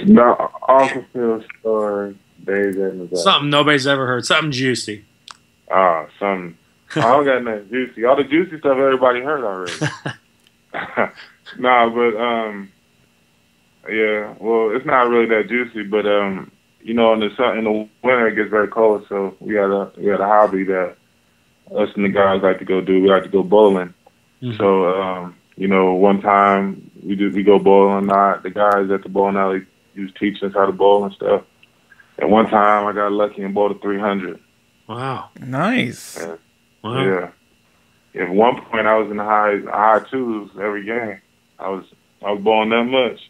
No, off the field story, days at Nebraska. Something nobody's ever heard. Something juicy. Something. I don't got nothing juicy. All the juicy stuff everybody heard already. Yeah. Well, it's not really that juicy, but in the winter it gets very cold, so we had a hobby that us and the guys like to go do. We like to go bowling. Mm-hmm. So one time we go bowling. The guys at the bowling alley used to teach us how to bowl and stuff. And one time I got lucky and bowled a 300. Wow. Nice. And, wow. Yeah. At one point I was in the high 2s every game. I was bowling that much.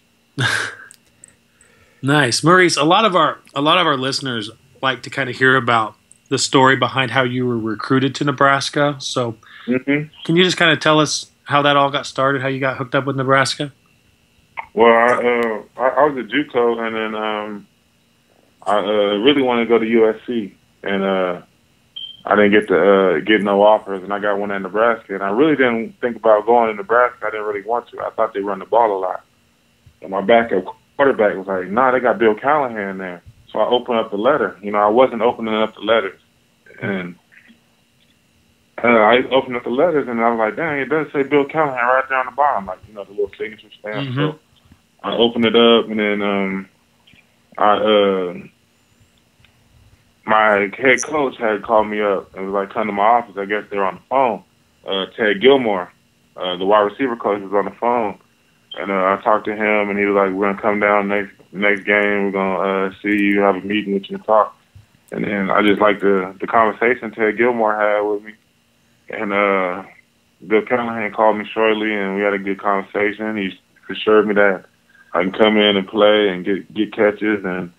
Nice. Maurice, a lot of our listeners like to kind of hear about the story behind how you were recruited to Nebraska. So can you just kind of tell us how that all got started, how you got hooked up with Nebraska? Well, I was a JUCO, and then I really wanted to go to USC, and I didn't get no offers, and I got one at Nebraska, and I really didn't think about going to Nebraska. I didn't really want to. I thought they run the ball a lot. And my backup quarterback was like, nah, they got Bill Callahan there. So I opened up the letter. I wasn't opening up the letters. And I opened up the letters, and I was like, dang, it does say Bill Callahan right there on the bottom, like, the little signature stamp. Mm-hmm. So I opened it up, and then my head coach had called me up and was like, come to my office. I guess they were on the phone. Ted Gilmore, the wide receiver coach, was on the phone. And I talked to him, and he was like, we're going to come down next game. We're going to see you, have a meeting with you and talk. And then I just liked the conversation Ted Gilmore had with me. And Bill Callahan called me shortly, and we had a good conversation. He assured me that I can come in and play and get catches and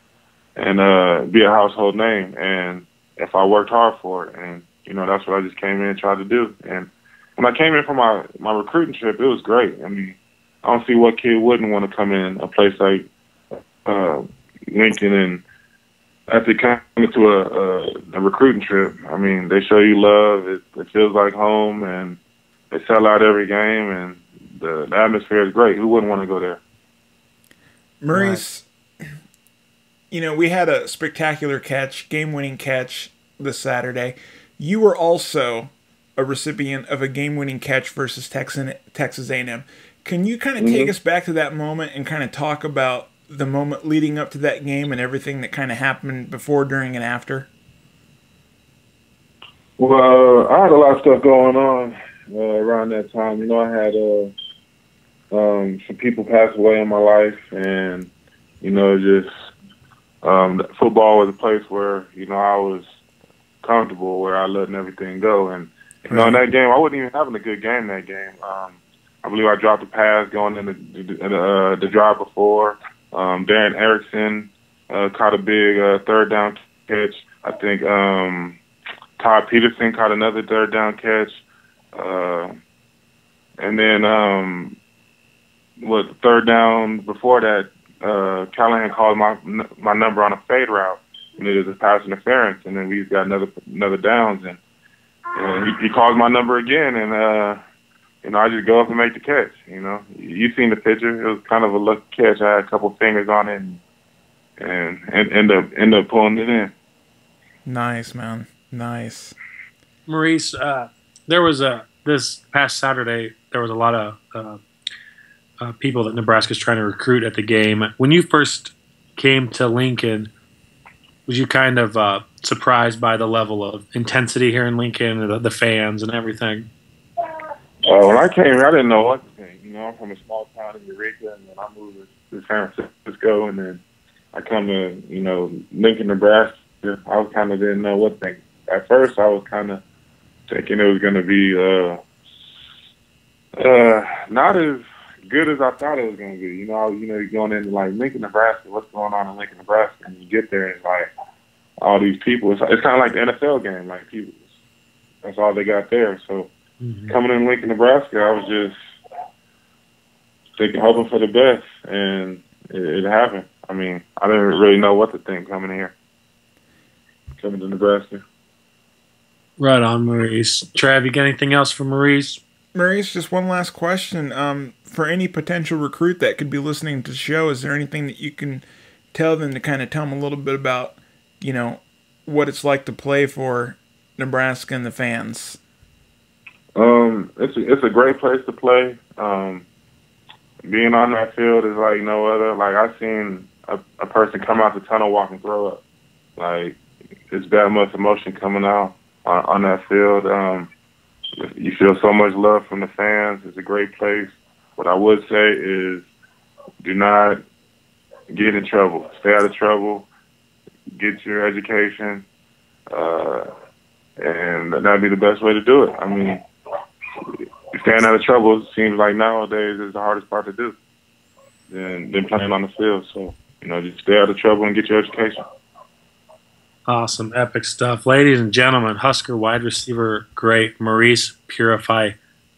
be a household name. And if I worked hard for it. And, that's what I just came in and tried to do. And when I came in for my recruiting trip, it was great. I mean, I don't see what kid wouldn't want to come in a place like Lincoln, and after coming to a recruiting trip, I mean, they show you love. It feels like home, and they sell out every game, and the atmosphere is great. Who wouldn't want to go there? Maurice, we had a spectacular catch, game-winning catch this Saturday. You were also a recipient of a game-winning catch versus Texas A&M. Can you kind of take us back to that moment and kind of talk about the moment leading up to that game and everything that kind of happened before, during, and after? Well, I had a lot of stuff going on around that time. I had some people pass away in my life, and just football was a place where, I was comfortable, where I let everything go. And, in that game, I wasn't even having a good game that game. I believe I dropped a pass going in the drive before. Darren Erickson caught a big third down catch. I think Todd Peterson caught another third down catch. And then the third down before that, Callahan called my number on a fade route, and it was a pass interference. And then we got another downs, and he called my number again, and I just go up and make the catch. You've seen the picture. It was kind of a lucky catch. I had a couple fingers on it, and end up pulling it in. Nice, man. Nice. Maurice, there was this past Saturday, there was a lot of people that Nebraska's trying to recruit at the game. When you first came to Lincoln, was you kind of surprised by the level of intensity here in Lincoln, and the fans and everything? When I came here, I didn't know what to think. I'm from a small town in Eureka, and then I moved to San Francisco, and then I come to, Lincoln, Nebraska. I was kind of didn't know what to think. At first, I was kind of thinking it was going to be not as good as I thought it was going to be. You're going into like Lincoln, Nebraska. What's going on in Lincoln, Nebraska? And you get there, and it's like all these people. It's kind of like the NFL game. Like people, that's all they got there. So coming in Lincoln, Nebraska, I was just hoping for the best, and it happened. I mean, I didn't really know what to think coming here, coming to Nebraska. Right on, Maurice. Trav, you got anything else for Maurice? Maurice, just one last question. For any potential recruit that could be listening to the show, is there anything that you can tell them to kind of tell them a little bit about, what it's like to play for Nebraska and the fans? It's a great place to play. Being on that field is like no other. Like, I've seen a person come out the tunnel, walk, and throw up. Like, it's that much emotion coming out on that field. You feel so much love from the fans. It's a great place. What I would say is, do not get in trouble. Stay out of trouble. Get your education, and that'd be the best way to do it. I mean, staying out of trouble seems like nowadays is the hardest part to do than playing on the field. So, just stay out of trouble and get your education. Awesome. Epic stuff. Ladies and gentlemen, Husker wide receiver great Maurice Purify.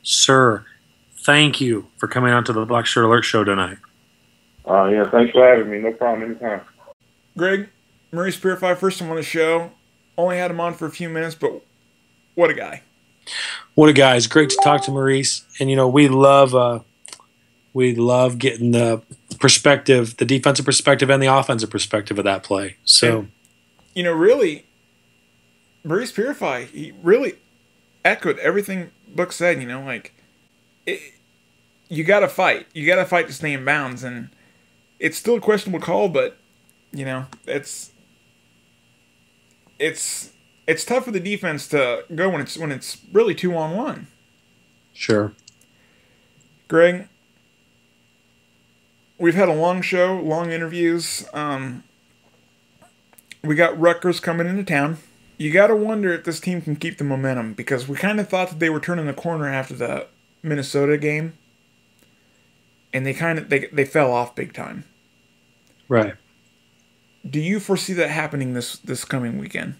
Sir, thank you for coming on to the Blackshirt Alert Show tonight. Yeah, thanks for having me. No problem. Anytime. Greg, Maurice Purify, first time on the show. Only had him on for a few minutes, but what a guy. What a guy. It's great to talk to Maurice. And, we love getting the perspective, the defensive perspective and the offensive perspective of that play. So, really, Maurice Purify, he really echoed everything Book said, you got to fight. You got to fight to stay in bounds. And it's still a questionable call, but, it's tough for the defense to go when it's really 2-on-1. Sure. Greg, we've had a long show, long interviews. We got Rutgers coming into town. You got to wonder if this team can keep the momentum, because we kind of thought that they were turning the corner after the Minnesota game, and they fell off big time. Right. Do you foresee that happening this coming weekend?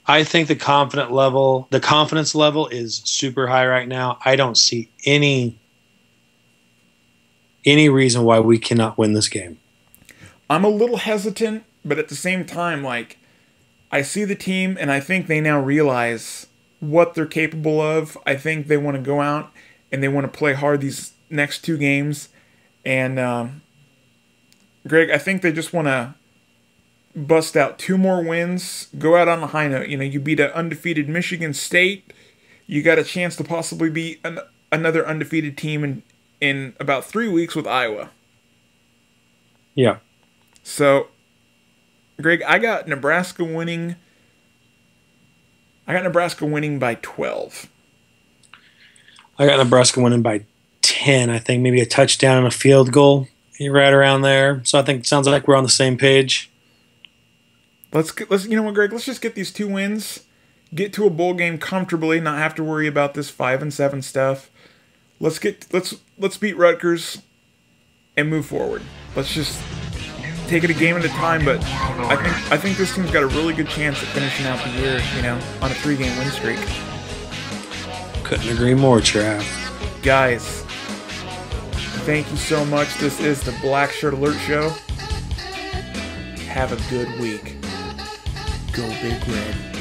I think the confidence level is super high right now. I don't see any reason why we cannot win this game. I'm a little hesitant, but at the same time, I see the team, and I think they now realize what they're capable of. I think they want to go out and they want to play hard these next two games. And, Greg, I think they just want to bust out 2 more wins, go out on a high note. You beat an undefeated Michigan State. You got a chance to possibly beat another undefeated team in about 3 weeks with Iowa. Yeah. So, Greg, I got Nebraska winning by 12. I got Nebraska winning by 10. I think maybe a touchdown and a field goal. You're right around there. So I think it sounds like we're on the same page. Let's you know what, Greg? Let's just get these 2 wins, get to a bowl game comfortably, not have to worry about this 5-7 stuff. Let's beat Rutgers and move forward. Let's just take it a game at a time. But I think this team's got a really good chance at finishing out the year, you know, on a 3-game win streak. Couldn't agree more, Trav. Guys, thank you so much. This is the Blackshirt Alert Show. Have a good week. Go Big Red.